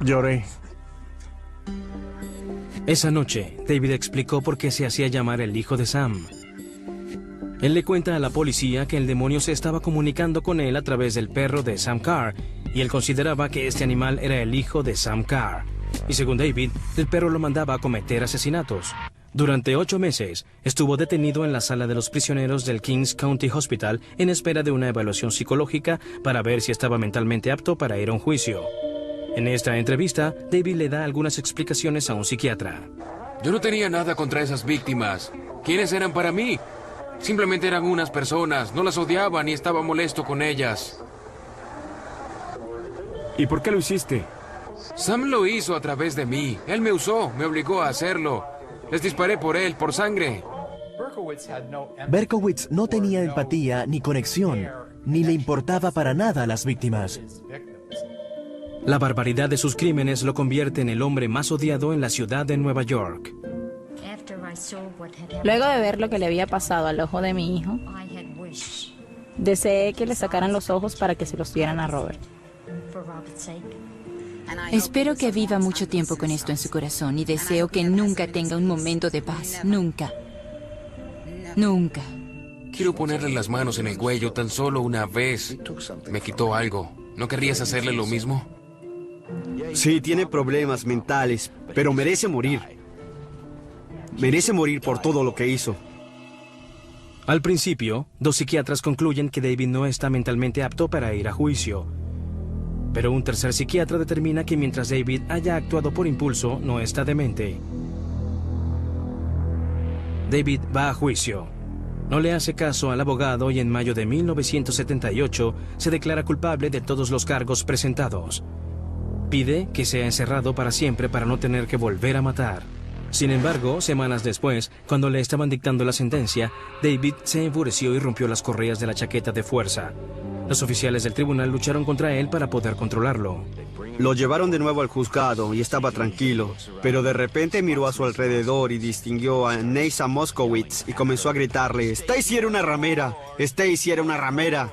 Lloré. Esa noche, David explicó por qué se hacía llamar el hijo de Sam. Él le cuenta a la policía que el demonio se estaba comunicando con él a través del perro de Sam Carr, y él consideraba que este animal era el hijo de Sam Carr. Y según David, el perro lo mandaba a cometer asesinatos. Durante 8 meses, estuvo detenido en la sala de los prisioneros del Kings County Hospital en espera de una evaluación psicológica para ver si estaba mentalmente apto para ir a un juicio. En esta entrevista, David le da algunas explicaciones a un psiquiatra. Yo no tenía nada contra esas víctimas. ¿Quiénes eran para mí? Simplemente eran unas personas, no las odiaba ni estaba molesto con ellas. ¿Y por qué lo hiciste? Sam lo hizo a través de mí. Él me usó, me obligó a hacerlo. Les disparé por él, por sangre. Berkowitz no tenía empatía ni conexión. ni le importaba para nada a las víctimas. La barbaridad de sus crímenes lo convierte en el hombre más odiado en la ciudad de Nueva York. Luego de ver lo que le había pasado al ojo de mi hijo, deseé que le sacaran los ojos para que se los dieran a Robert. Espero que viva mucho tiempo con esto en su corazón y deseo que nunca tenga un momento de paz. Nunca. Nunca. Quiero ponerle las manos en el cuello tan solo una vez. Me quitó algo. ¿No querrías hacerle lo mismo? Sí, tiene problemas mentales, pero merece morir. Merece morir por todo lo que hizo. Al principio, 2 psiquiatras concluyen que David no está mentalmente apto para ir a juicio. Pero un tercer psiquiatra determina que mientras David haya actuado por impulso, no está demente. David va a juicio. No le hace caso al abogado y en mayo de 1978 se declara culpable de todos los cargos presentados. Pide que sea encerrado para siempre para no tener que volver a matar. Sin embargo, semanas después, cuando le estaban dictando la sentencia, David se enfureció y rompió las correas de la chaqueta de fuerza. Los oficiales del tribunal lucharon contra él para poder controlarlo. Lo llevaron de nuevo al juzgado y estaba tranquilo, pero de repente miró a su alrededor y distinguió a Neisa Moskowitz y comenzó a gritarle: «¡Stacy era una ramera! ¡Stacy era una ramera!».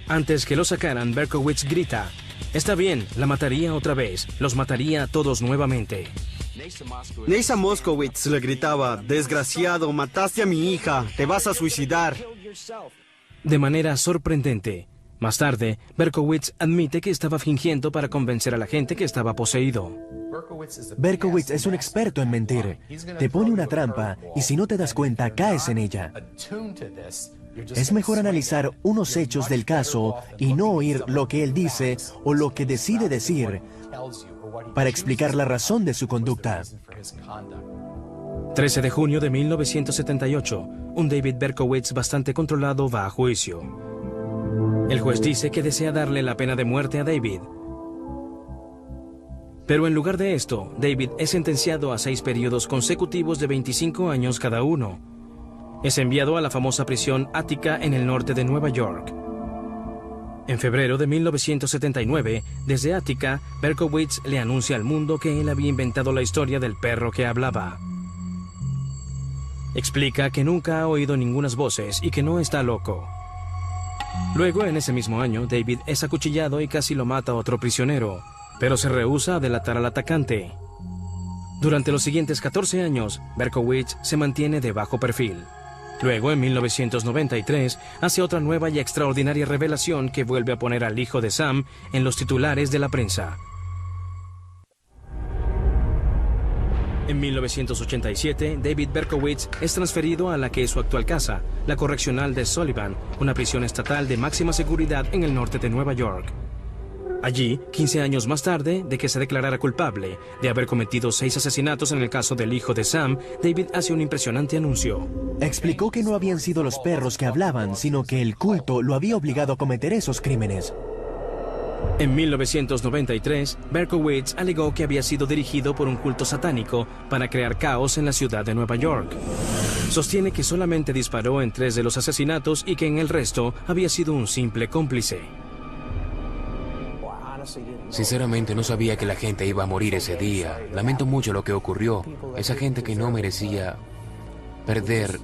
Antes que lo sacaran, Berkowitz grita: «Está bien, la mataría otra vez, los mataría a todos nuevamente». Neisa Moskowitz le gritaba: «Desgraciado, mataste a mi hija, te vas a suicidar». De manera sorprendente, más tarde, Berkowitz admite que estaba fingiendo para convencer a la gente que estaba poseído. Berkowitz es un experto en mentir. Te pone una trampa y si no te das cuenta, caes en ella. Es mejor analizar unos hechos del caso y no oír lo que él dice o lo que decide decir para explicar la razón de su conducta. 13 de junio de 1978, un David Berkowitz bastante controlado va a juicio. El juez dice que desea darle la pena de muerte a David. Pero en lugar de esto, David es sentenciado a 6 periodos consecutivos de 25 años cada uno. Es enviado a la famosa prisión Ática en el norte de Nueva York. En febrero de 1979, desde Ática, Berkowitz le anuncia al mundo que él había inventado la historia del perro que hablaba. Explica que nunca ha oído ningunas voces y que no está loco. Luego, en ese mismo año, David es acuchillado y casi lo mata otro prisionero, pero se rehúsa a delatar al atacante. Durante los siguientes 14 años, Berkowitz se mantiene de bajo perfil. Luego, en 1993, hace otra nueva y extraordinaria revelación que vuelve a poner al hijo de Sam en los titulares de la prensa. En 1987, David Berkowitz es transferido a la que es su actual casa, la Correccional de Sullivan, una prisión estatal de máxima seguridad en el norte de Nueva York. Allí, 15 años más tarde de que se declarara culpable de haber cometido 6 asesinatos en el caso del hijo de Sam, David hace un impresionante anuncio. Explicó que no habían sido los perros que hablaban, sino que el culto lo había obligado a cometer esos crímenes. En 1993, Berkowitz alegó que había sido dirigido por un culto satánico para crear caos en la ciudad de Nueva York. Sostiene que solamente disparó en 3 de los asesinatos y que en el resto había sido un simple cómplice. Sinceramente no sabía que la gente iba a morir ese día. Lamento mucho lo que ocurrió. Esa gente que no merecía perder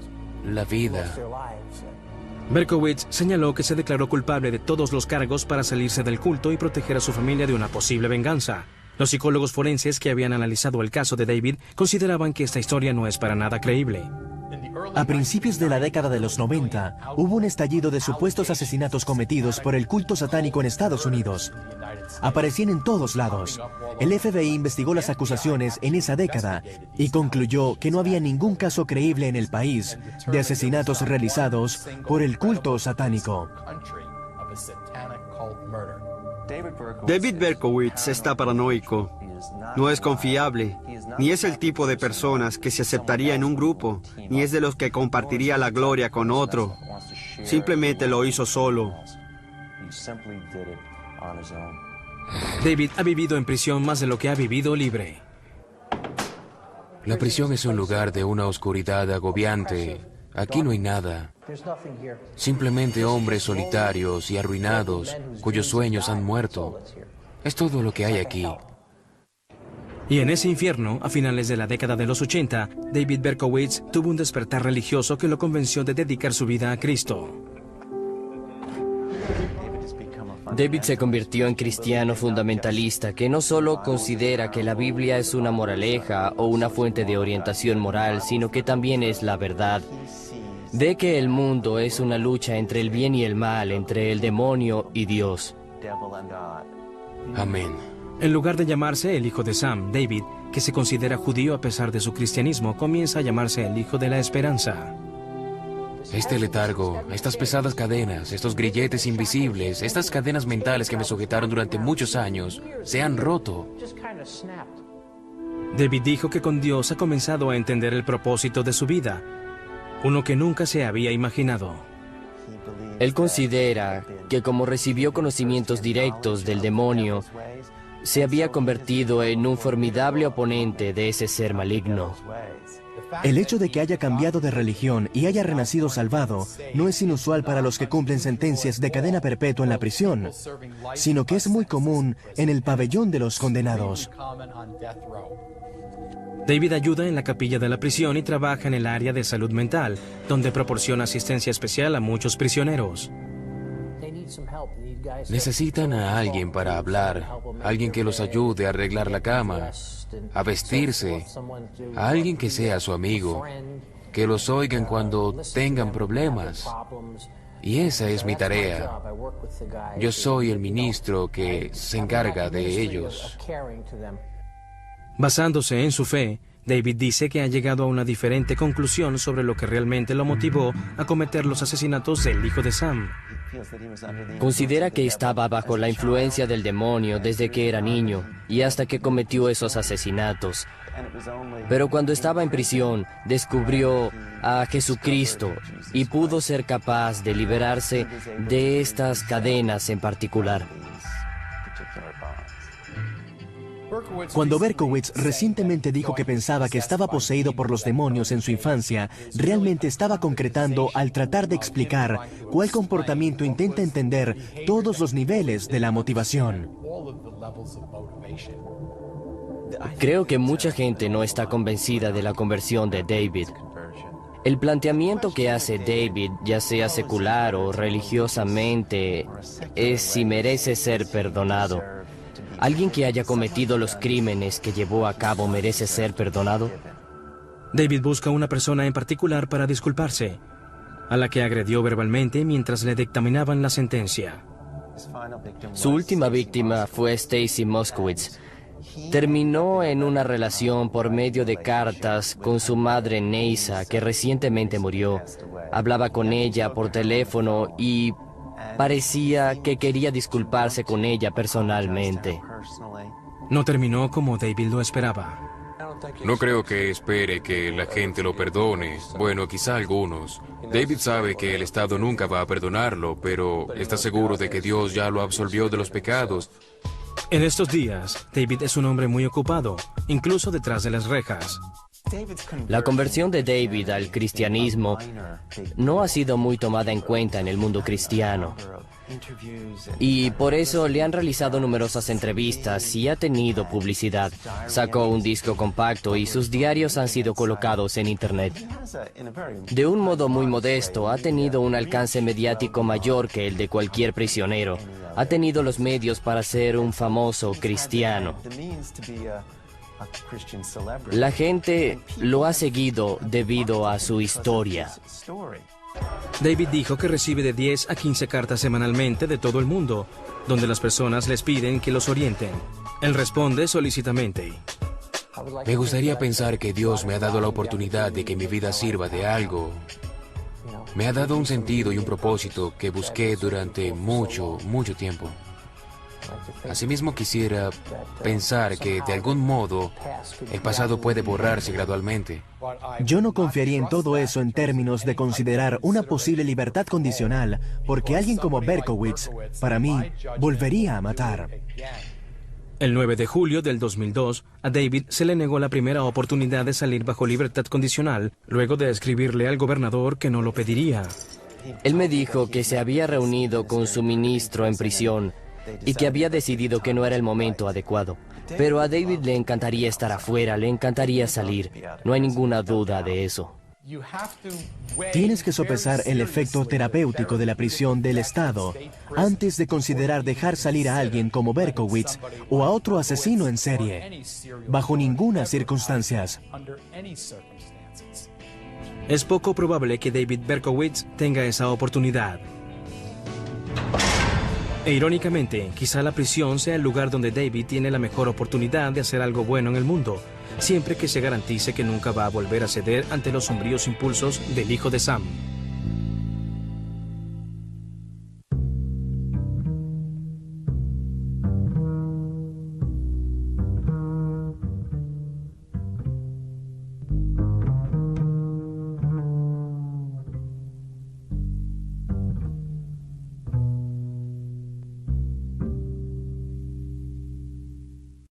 la vida. Berkowitz señaló que se declaró culpable de todos los cargos para salirse del culto y proteger a su familia de una posible venganza. Los psicólogos forenses que habían analizado el caso de David consideraban que esta historia no es para nada creíble. A principios de la década de los 90, hubo un estallido de supuestos asesinatos cometidos por el culto satánico en Estados Unidos. Aparecían en todos lados. El FBI investigó las acusaciones en esa década y concluyó que no había ningún caso creíble en el país de asesinatos realizados por el culto satánico. David Berkowitz está paranoico. No es confiable, ni es el tipo de personas que se aceptaría en un grupo, ni es de los que compartiría la gloria con otro. Simplemente lo hizo solo. David ha vivido en prisión más de lo que ha vivido libre. La prisión es un lugar de una oscuridad agobiante. Aquí no hay nada. Simplemente hombres solitarios y arruinados cuyos sueños han muerto. Es todo lo que hay aquí. Y en ese infierno, a finales de la década de los 80, David Berkowitz tuvo un despertar religioso que lo convenció de dedicar su vida a Cristo. David se convirtió en cristiano fundamentalista que no solo considera que la Biblia es una moraleja o una fuente de orientación moral, sino que también es la verdad. Ve que el mundo es una lucha entre el bien y el mal, entre el demonio y Dios. Amén. En lugar de llamarse el hijo de Sam, David, que se considera judío a pesar de su cristianismo, comienza a llamarse el hijo de la esperanza. Este letargo, estas pesadas cadenas, estos grilletes invisibles, estas cadenas mentales que me sujetaron durante muchos años, se han roto. David dijo que con Dios ha comenzado a entender el propósito de su vida, uno que nunca se había imaginado. Él considera que como recibió conocimientos directos del demonio, se había convertido en un formidable oponente de ese ser maligno. El hecho de que haya cambiado de religión y haya renacido salvado no es inusual para los que cumplen sentencias de cadena perpetua en la prisión, sino que es muy común en el pabellón de los condenados. David ayuda en la capilla de la prisión y trabaja en el área de salud mental, donde proporciona asistencia especial a muchos prisioneros. Necesitan a alguien para hablar, alguien que los ayude a arreglar la cama, a vestirse, a alguien que sea su amigo, que los oigan cuando tengan problemas. Y esa es mi tarea. Yo soy el ministro que se encarga de ellos. Basándose en su fe, David dice que ha llegado a una diferente conclusión sobre lo que realmente lo motivó a cometer los asesinatos del hijo de Sam. Considera que estaba bajo la influencia del demonio desde que era niño y hasta que cometió esos asesinatos. Pero cuando estaba en prisión, descubrió a Jesucristo y pudo ser capaz de liberarse de estas cadenas en particular. Cuando Berkowitz recientemente dijo que pensaba que estaba poseído por los demonios en su infancia, realmente estaba concretando al tratar de explicar cuál comportamiento intenta entender todos los niveles de la motivación. Creo que mucha gente no está convencida de la conversión de David. El planteamiento que hace David, ya sea secular o religiosamente, es si merece ser perdonado. ¿Alguien que haya cometido los crímenes que llevó a cabo merece ser perdonado? David busca una persona en particular para disculparse, a la que agredió verbalmente mientras le dictaminaban la sentencia. Su última víctima fue Stacy Moskowitz. Terminó en una relación por medio de cartas con su madre Neisa, que recientemente murió. Hablaba con ella por teléfono y parecía que quería disculparse con ella personalmente. No terminó como David lo esperaba. No creo que espere que la gente lo perdone. Bueno, quizá algunos. David sabe que el Estado nunca va a perdonarlo, pero está seguro de que Dios ya lo absolvió de los pecados. En estos días, David es un hombre muy ocupado, incluso detrás de las rejas. La conversión de David al cristianismo no ha sido muy tomada en cuenta en el mundo cristiano. Y por eso le han realizado numerosas entrevistas y ha tenido publicidad. Sacó un disco compacto y sus diarios han sido colocados en Internet. De un modo muy modesto, ha tenido un alcance mediático mayor que el de cualquier prisionero. Ha tenido los medios para ser un famoso cristiano. La gente lo ha seguido debido a su historia. David dijo que recibe de 10 a 15 cartas semanalmente de todo el mundo, donde las personas les piden que los orienten. Él responde solícitamente. Me gustaría pensar que Dios me ha dado la oportunidad de que mi vida sirva de algo. Me ha dado un sentido y un propósito que busqué durante mucho tiempo. Asimismo quisiera pensar que de algún modo el pasado puede borrarse gradualmente. Yo no confiaría en todo eso en términos de considerar una posible libertad condicional, porque alguien como Berkowitz, para mí, volvería a matar. El 9 de julio del 2002, a David se le negó la primera oportunidad de salir bajo libertad condicional, luego de escribirle al gobernador que no lo pediría. Él me dijo que se había reunido con su ministro en prisión y que había decidido que no era el momento adecuado. Pero a David le encantaría estar afuera, le encantaría salir. No hay ninguna duda de eso. Tienes que sopesar el efecto terapéutico de la prisión del Estado antes de considerar dejar salir a alguien como Berkowitz o a otro asesino en serie. Bajo ninguna circunstancia. Es poco probable que David Berkowitz tenga esa oportunidad. E irónicamente, quizá la prisión sea el lugar donde David tiene la mejor oportunidad de hacer algo bueno en el mundo, siempre que se garantice que nunca va a volver a ceder ante los sombríos impulsos del hijo de Sam.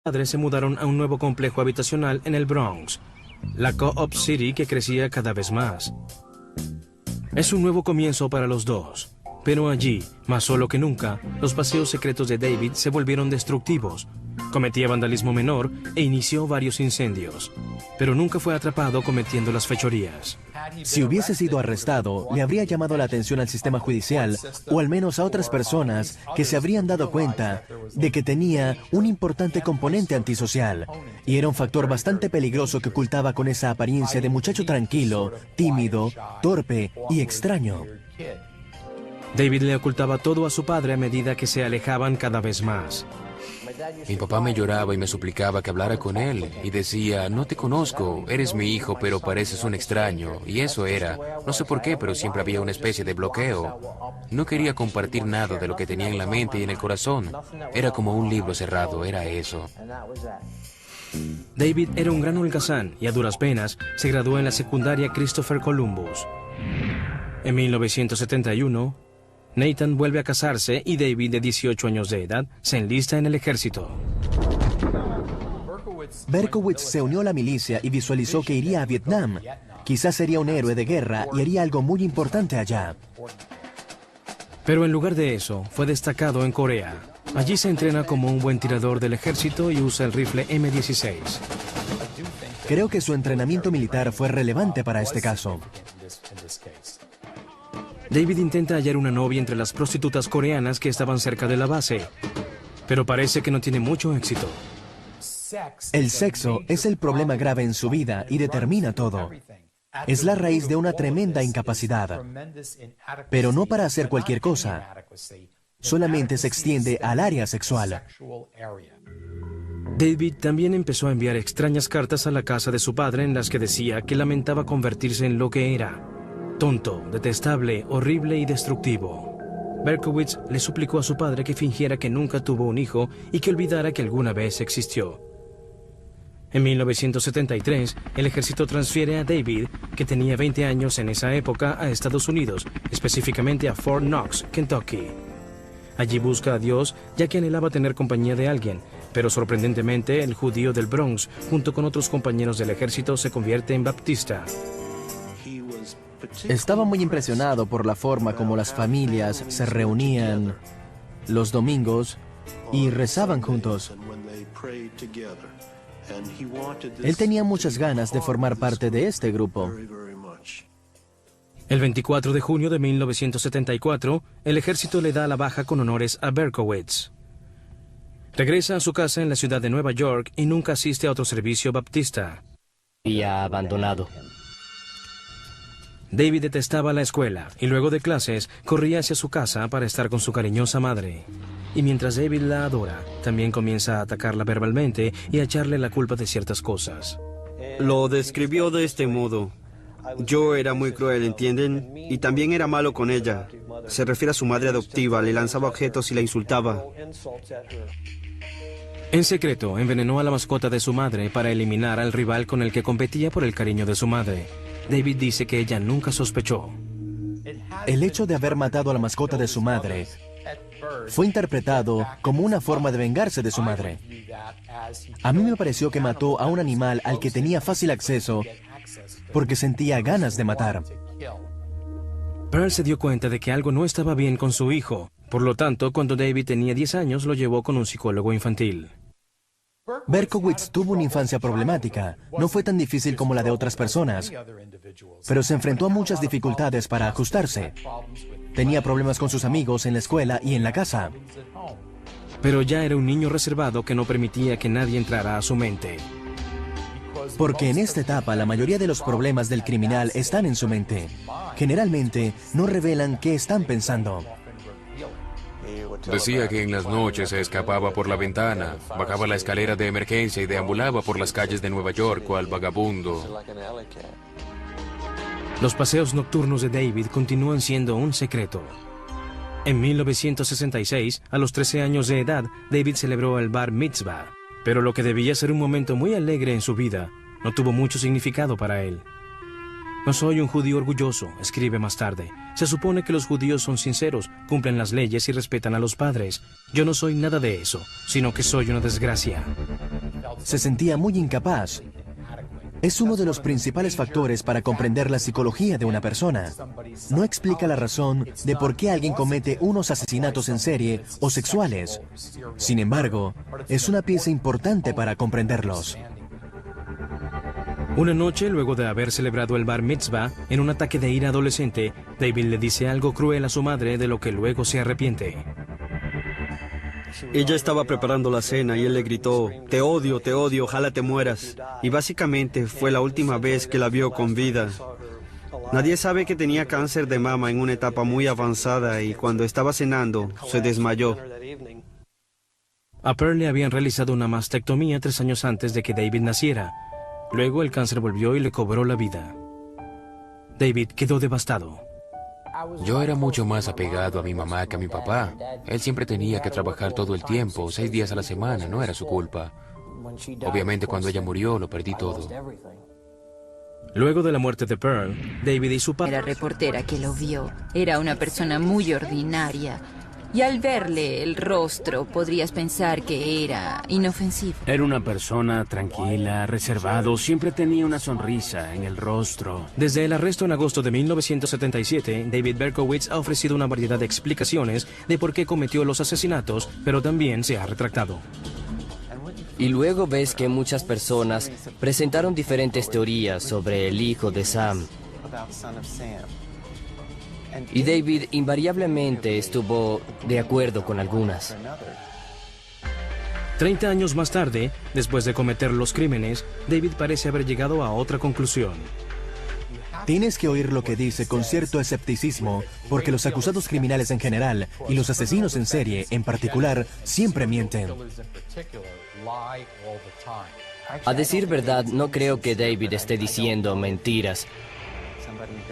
Los padres se mudaron a un nuevo complejo habitacional en el Bronx, la Co-op City, que crecía cada vez más. Es un nuevo comienzo para los dos, pero allí, más solo que nunca, los paseos secretos de David se volvieron destructivos. Cometía vandalismo menor e inició varios incendios, pero nunca fue atrapado cometiendo las fechorías. Si hubiese sido arrestado, le habría llamado la atención al sistema judicial o al menos a otras personas que se habrían dado cuenta de que tenía un importante componente antisocial y era un factor bastante peligroso que ocultaba con esa apariencia de muchacho tranquilo, tímido, torpe y extraño. David le ocultaba todo a su padre a medida que se alejaban cada vez más. Mi papá me lloraba y me suplicaba que hablara con él, y decía, no te conozco, eres mi hijo, pero pareces un extraño, y eso era, no sé por qué, pero siempre había una especie de bloqueo. No quería compartir nada de lo que tenía en la mente y en el corazón. Era como un libro cerrado, era eso. David era un gran holgazán y a duras penas se graduó en la secundaria Christopher Columbus. En 1971, Nathan vuelve a casarse y David, de 18 años de edad, se enlista en el ejército. Berkowitz se unió a la milicia y visualizó que iría a Vietnam. Quizás sería un héroe de guerra y haría algo muy importante allá. Pero en lugar de eso, fue destacado en Corea. Allí se entrena como un buen tirador del ejército y usa el rifle M16. Creo que su entrenamiento militar fue relevante para este caso. David intenta hallar una novia entre las prostitutas coreanas que estaban cerca de la base, pero parece que no tiene mucho éxito. El sexo es el problema grave en su vida y determina todo. Es la raíz de una tremenda incapacidad, pero no para hacer cualquier cosa. Solamente se extiende al área sexual. David también empezó a enviar extrañas cartas a la casa de su padre en las que decía que lamentaba convertirse en lo que era: tonto, detestable, horrible y destructivo. Berkowitz le suplicó a su padre que fingiera que nunca tuvo un hijo y que olvidara que alguna vez existió. En 1973, el ejército transfiere a David, que tenía 20 años en esa época, a Estados Unidos, específicamente a Fort Knox, Kentucky. Allí busca a Dios, ya que anhelaba tener compañía de alguien, pero sorprendentemente el judío del Bronx, junto con otros compañeros del ejército, se convierte en baptista. Estaba muy impresionado por la forma como las familias se reunían los domingos y rezaban juntos. Él tenía muchas ganas de formar parte de este grupo. El 24 de junio de 1974, el ejército le da la baja con honores a Berkowitz. Regresa a su casa en la ciudad de Nueva York y nunca asiste a otro servicio baptista. Había abandonado. David detestaba la escuela y luego de clases corría hacia su casa para estar con su cariñosa madre. Y mientras David la adora, también comienza a atacarla verbalmente y a echarle la culpa de ciertas cosas. Lo describió de este modo. Yo era muy cruel, ¿entienden? Y también era malo con ella. Se refiere a su madre adoptiva, le lanzaba objetos y la insultaba. En secreto, envenenó a la mascota de su madre para eliminar al rival con el que competía por el cariño de su madre. David dice que ella nunca sospechó. El hecho de haber matado a la mascota de su madre fue interpretado como una forma de vengarse de su madre. A mí me pareció que mató a un animal al que tenía fácil acceso porque sentía ganas de matar. Pearl se dio cuenta de que algo no estaba bien con su hijo. Por lo tanto, cuando David tenía 10 años, lo llevó con un psicólogo infantil. Berkowitz tuvo una infancia problemática. No fue tan difícil como la de otras personas, pero se enfrentó a muchas dificultades para ajustarse. Tenía problemas con sus amigos en la escuela y en la casa. Pero ya era un niño reservado que no permitía que nadie entrara a su mente. Porque en esta etapa la mayoría de los problemas del criminal están en su mente. Generalmente no revelan qué están pensando. Decía que en las noches se escapaba por la ventana, bajaba la escalera de emergencia y deambulaba por las calles de Nueva York cual vagabundo. Los paseos nocturnos de David continúan siendo un secreto. En 1966, a los 13 años de edad, David celebró el Bar Mitzvah, pero lo que debía ser un momento muy alegre en su vida, no tuvo mucho significado para él. No soy un judío orgulloso, escribe más tarde. Se supone que los judíos son sinceros, cumplen las leyes y respetan a los padres. Yo no soy nada de eso, sino que soy una desgracia. Se sentía muy incapaz. Es uno de los principales factores para comprender la psicología de una persona. No explica la razón de por qué alguien comete unos asesinatos en serie o sexuales. Sin embargo, es una pieza importante para comprenderlos. Una noche, luego de haber celebrado el Bar Mitzvah, en un ataque de ira adolescente, David le dice algo cruel a su madre de lo que luego se arrepiente. Ella estaba preparando la cena y él le gritó, te odio, ojalá te mueras. Y básicamente fue la última vez que la vio con vida. Nadie sabe que tenía cáncer de mama en una etapa muy avanzada y cuando estaba cenando, se desmayó. A Pearl le habían realizado una mastectomía 3 años antes de que David naciera. Luego el cáncer volvió y le cobró la vida. David quedó devastado. Yo era mucho más apegado a mi mamá que a mi papá. Él siempre tenía que trabajar todo el tiempo, 6 días a la semana, no era su culpa. Obviamente cuando ella murió lo perdí todo. Luego de la muerte de Pearl, David y su padre... La reportera que lo vio era una persona muy ordinaria. Y al verle el rostro, podrías pensar que era inofensivo. Era una persona tranquila, reservado, siempre tenía una sonrisa en el rostro. Desde el arresto en agosto de 1977, David Berkowitz ha ofrecido una variedad de explicaciones de por qué cometió los asesinatos, pero también se ha retractado. Y luego ves que muchas personas presentaron diferentes teorías sobre el hijo de Sam. Y David invariablemente estuvo de acuerdo con algunas. 30 años más tarde, después de cometer los crímenes, David parece haber llegado a otra conclusión. Tienes que oír lo que dice con cierto escepticismo, porque los acusados criminales en general y los asesinos en serie en particular siempre mienten. A decir verdad, no creo que David esté diciendo mentiras.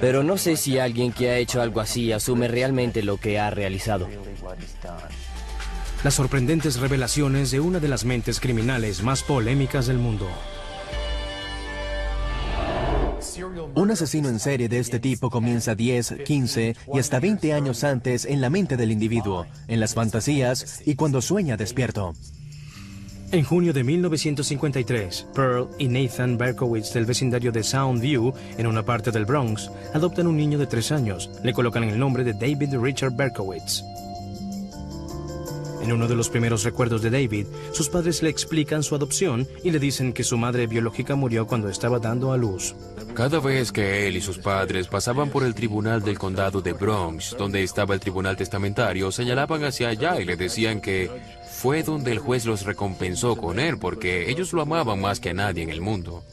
Pero no sé si alguien que ha hecho algo así asume realmente lo que ha realizado. Las sorprendentes revelaciones de una de las mentes criminales más polémicas del mundo. Un asesino en serie de este tipo comienza 10, 15 y hasta 20 años antes en la mente del individuo, en las fantasías y cuando sueña despierto. En junio de 1953, Pearl y Nathan Berkowitz del vecindario de Soundview, en una parte del Bronx, adoptan un niño de 3 años. Le colocan el nombre de David Richard Berkowitz. En uno de los primeros recuerdos de David, sus padres le explican su adopción y le dicen que su madre biológica murió cuando estaba dando a luz. Cada vez que él y sus padres pasaban por el tribunal del condado de Bronx, donde estaba el tribunal testamentario, señalaban hacia allá y le decían que fue donde el juez los recompensó con él porque ellos lo amaban más que a nadie en el mundo.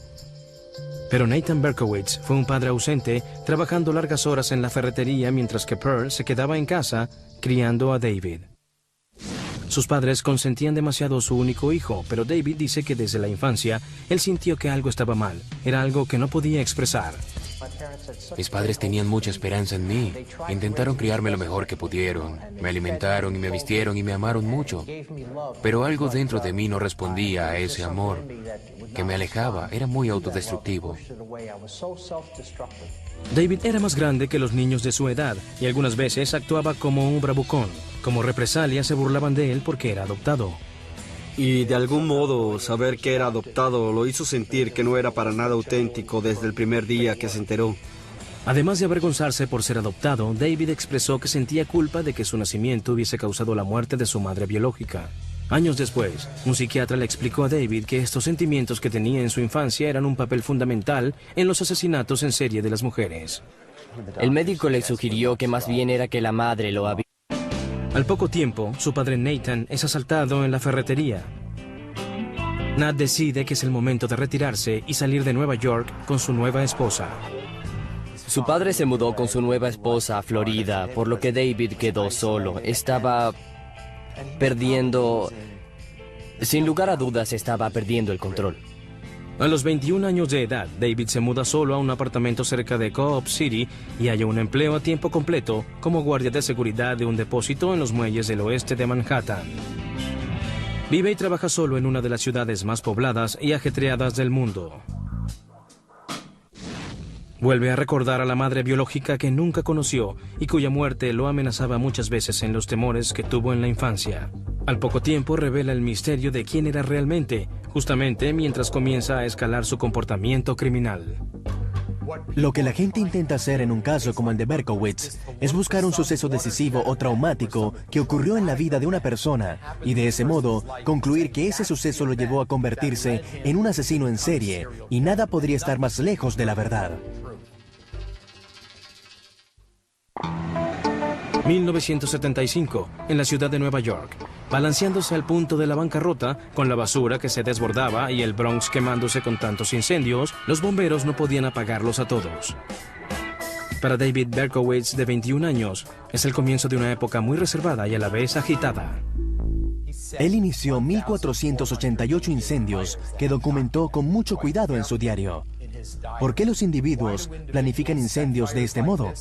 Pero Nathan Berkowitz fue un padre ausente, trabajando largas horas en la ferretería mientras que Pearl se quedaba en casa criando a David. Sus padres consentían demasiado a su único hijo, pero David dice que desde la infancia él sintió que algo estaba mal, era algo que no podía expresar. Mis padres tenían mucha esperanza en mí. Intentaron criarme lo mejor que pudieron. Me alimentaron y me vistieron y me amaron mucho. Pero algo dentro de mí no respondía a ese amor, que me alejaba. Era muy autodestructivo. David era más grande que los niños de su edad y algunas veces actuaba como un bravucón. Como represalia se burlaban de él porque era adoptado. Y de algún modo, saber que era adoptado lo hizo sentir que no era para nada auténtico desde el primer día que se enteró. Además de avergonzarse por ser adoptado, David expresó que sentía culpa de que su nacimiento hubiese causado la muerte de su madre biológica. Años después, un psiquiatra le explicó a David que estos sentimientos que tenía en su infancia eran un papel fundamental en los asesinatos en serie de las mujeres. El médico le sugirió que más bien era que la madre lo había... Al poco tiempo, su padre Nathan es asaltado en la ferretería. Nat decide que es el momento de retirarse y salir de Nueva York con su nueva esposa. Su padre se mudó con su nueva esposa a Florida, por lo que David quedó solo. Estaba perdiendo... Sin lugar a dudas, estaba perdiendo el control. A los 21 años de edad, David se muda solo a un apartamento cerca de Co-op City y halla un empleo a tiempo completo como guardia de seguridad de un depósito en los muelles del oeste de Manhattan. Vive y trabaja solo en una de las ciudades más pobladas y ajetreadas del mundo. Vuelve a recordar a la madre biológica que nunca conoció y cuya muerte lo amenazaba muchas veces en los temores que tuvo en la infancia. Al poco tiempo revela el misterio de quién era realmente, justamente mientras comienza a escalar su comportamiento criminal. Lo que la gente intenta hacer en un caso como el de Berkowitz es buscar un suceso decisivo o traumático que ocurrió en la vida de una persona y de ese modo concluir que ese suceso lo llevó a convertirse en un asesino en serie, y nada podría estar más lejos de la verdad. 1975, en la ciudad de Nueva York. Balanceándose al punto de la bancarrota, con la basura que se desbordaba y el Bronx quemándose con tantos incendios, los bomberos no podían apagarlos a todos. Para David Berkowitz, de 21 años, es el comienzo de una época muy reservada y a la vez agitada. Él inició 1.488 incendios que documentó con mucho cuidado en su diario. ¿Por qué los individuos planifican incendios de este modo?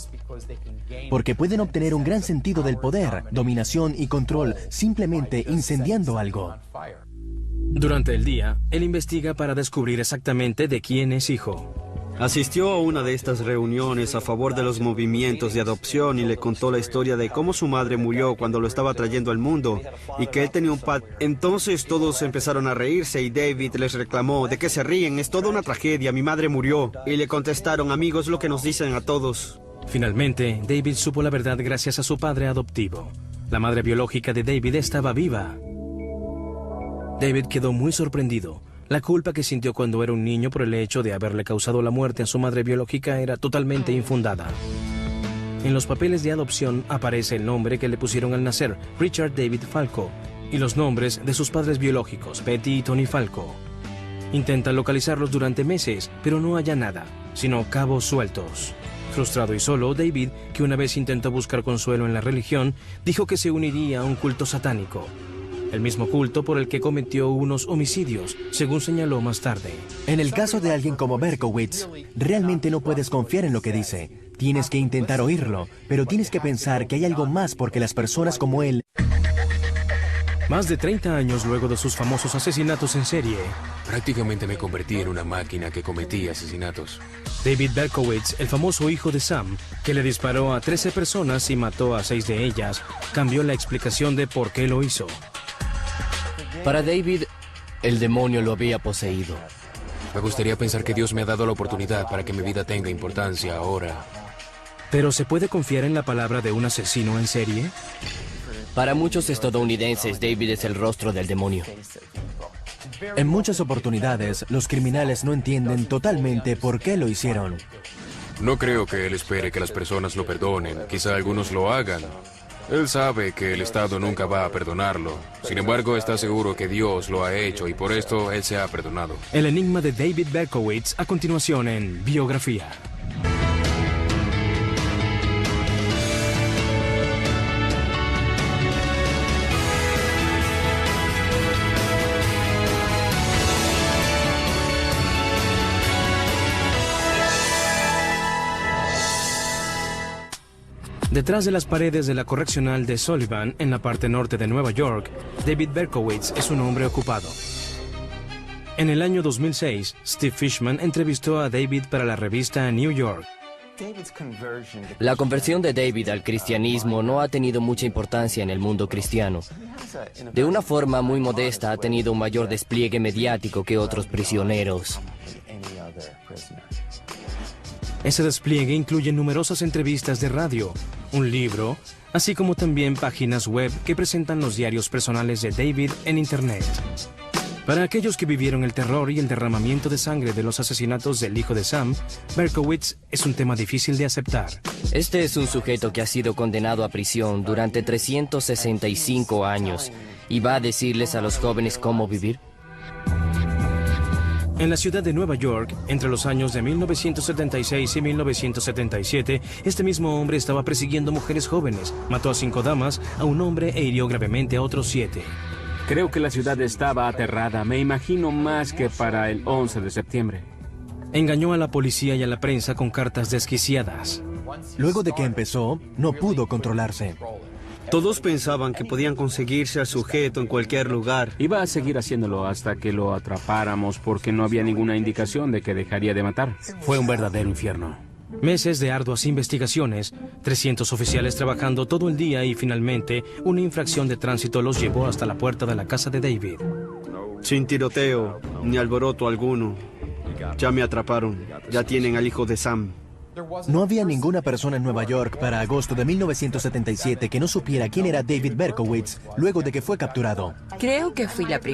Porque pueden obtener un gran sentido del poder, dominación y control simplemente incendiando algo. Durante el día, él investiga para descubrir exactamente de quién es hijo. Asistió a una de estas reuniones a favor de los movimientos de adopción y le contó la historia de cómo su madre murió cuando lo estaba trayendo al mundo y que él tenía un padre. Entonces todos empezaron a reírse y David les reclamó: ¿de qué se ríen? Es toda una tragedia, mi madre murió. Y le contestaron: amigos, lo que nos dicen a todos. Finalmente, David supo la verdad gracias a su padre adoptivo. La madre biológica de David estaba viva. David quedó muy sorprendido. La culpa que sintió cuando era un niño por el hecho de haberle causado la muerte a su madre biológica era totalmente infundada. En los papeles de adopción aparece el nombre que le pusieron al nacer, Richard David Falco, y los nombres de sus padres biológicos, Betty y Tony Falco. Intenta localizarlos durante meses, pero no halla nada, sino cabos sueltos. Frustrado y solo, David, que una vez intentó buscar consuelo en la religión, dijo que se uniría a un culto satánico. El mismo culto por el que cometió unos homicidios, según señaló más tarde. En el caso de alguien como Berkowitz, realmente no puedes confiar en lo que dice. Tienes que intentar oírlo, pero tienes que pensar que hay algo más porque las personas como él... Más de 30 años luego de sus famosos asesinatos en serie, prácticamente me convertí en una máquina que cometía asesinatos. David Berkowitz, el famoso hijo de Sam, que le disparó a 13 personas y mató a 6 de ellas, cambió la explicación de por qué lo hizo. Para David, el demonio lo había poseído. Me gustaría pensar que Dios me ha dado la oportunidad para que mi vida tenga importancia ahora. ¿Pero se puede confiar en la palabra de un asesino en serie? Para muchos estadounidenses, David es el rostro del demonio. En muchas oportunidades, los criminales no entienden totalmente por qué lo hicieron. No creo que él espere que las personas lo perdonen. Quizá algunos lo hagan. Él sabe que el Estado nunca va a perdonarlo. Sin embargo, está seguro que Dios lo ha hecho y por esto él se ha perdonado. El enigma de David Berkowitz a continuación en Biografía. Detrás de las paredes de la correccional de Sullivan, en la parte norte de Nueva York, David Berkowitz es un hombre ocupado. En el año 2006, Steve Fishman entrevistó a David para la revista New York. La conversión de David al cristianismo no ha tenido mucha importancia en el mundo cristiano. De una forma muy modesta ha tenido un mayor despliegue mediático que otros prisioneros. Ese despliegue incluye numerosas entrevistas de radio, un libro, así como también páginas web que presentan los diarios personales de David en Internet. Para aquellos que vivieron el terror y el derramamiento de sangre de los asesinatos del hijo de Sam, Berkowitz es un tema difícil de aceptar. Este es un sujeto que ha sido condenado a prisión durante 365 años y va a decirles a los jóvenes cómo vivir. En la ciudad de Nueva York, entre los años de 1976 y 1977, este mismo hombre estaba persiguiendo mujeres jóvenes, mató a 5 damas, a un hombre e hirió gravemente a otros 7. Creo que la ciudad estaba aterrada, me imagino más que para el 11 de septiembre. Engañó a la policía y a la prensa con cartas desquiciadas. Luego de que empezó, no pudo controlarse. Todos pensaban que podían conseguirse al sujeto en cualquier lugar. Iba a seguir haciéndolo hasta que lo atrapáramos porque no había ninguna indicación de que dejaría de matar. Fue un verdadero infierno. Meses de arduas investigaciones, 300 oficiales trabajando todo el día y finalmente una infracción de tránsito los llevó hasta la puerta de la casa de David. Sin tiroteo ni alboroto alguno. Ya me atraparon. Ya tienen al hijo de Sam. No había ninguna persona en Nueva York para agosto de 1977 que no supiera quién era David Berkowitz luego de que fue capturado. Creo que fui la primera.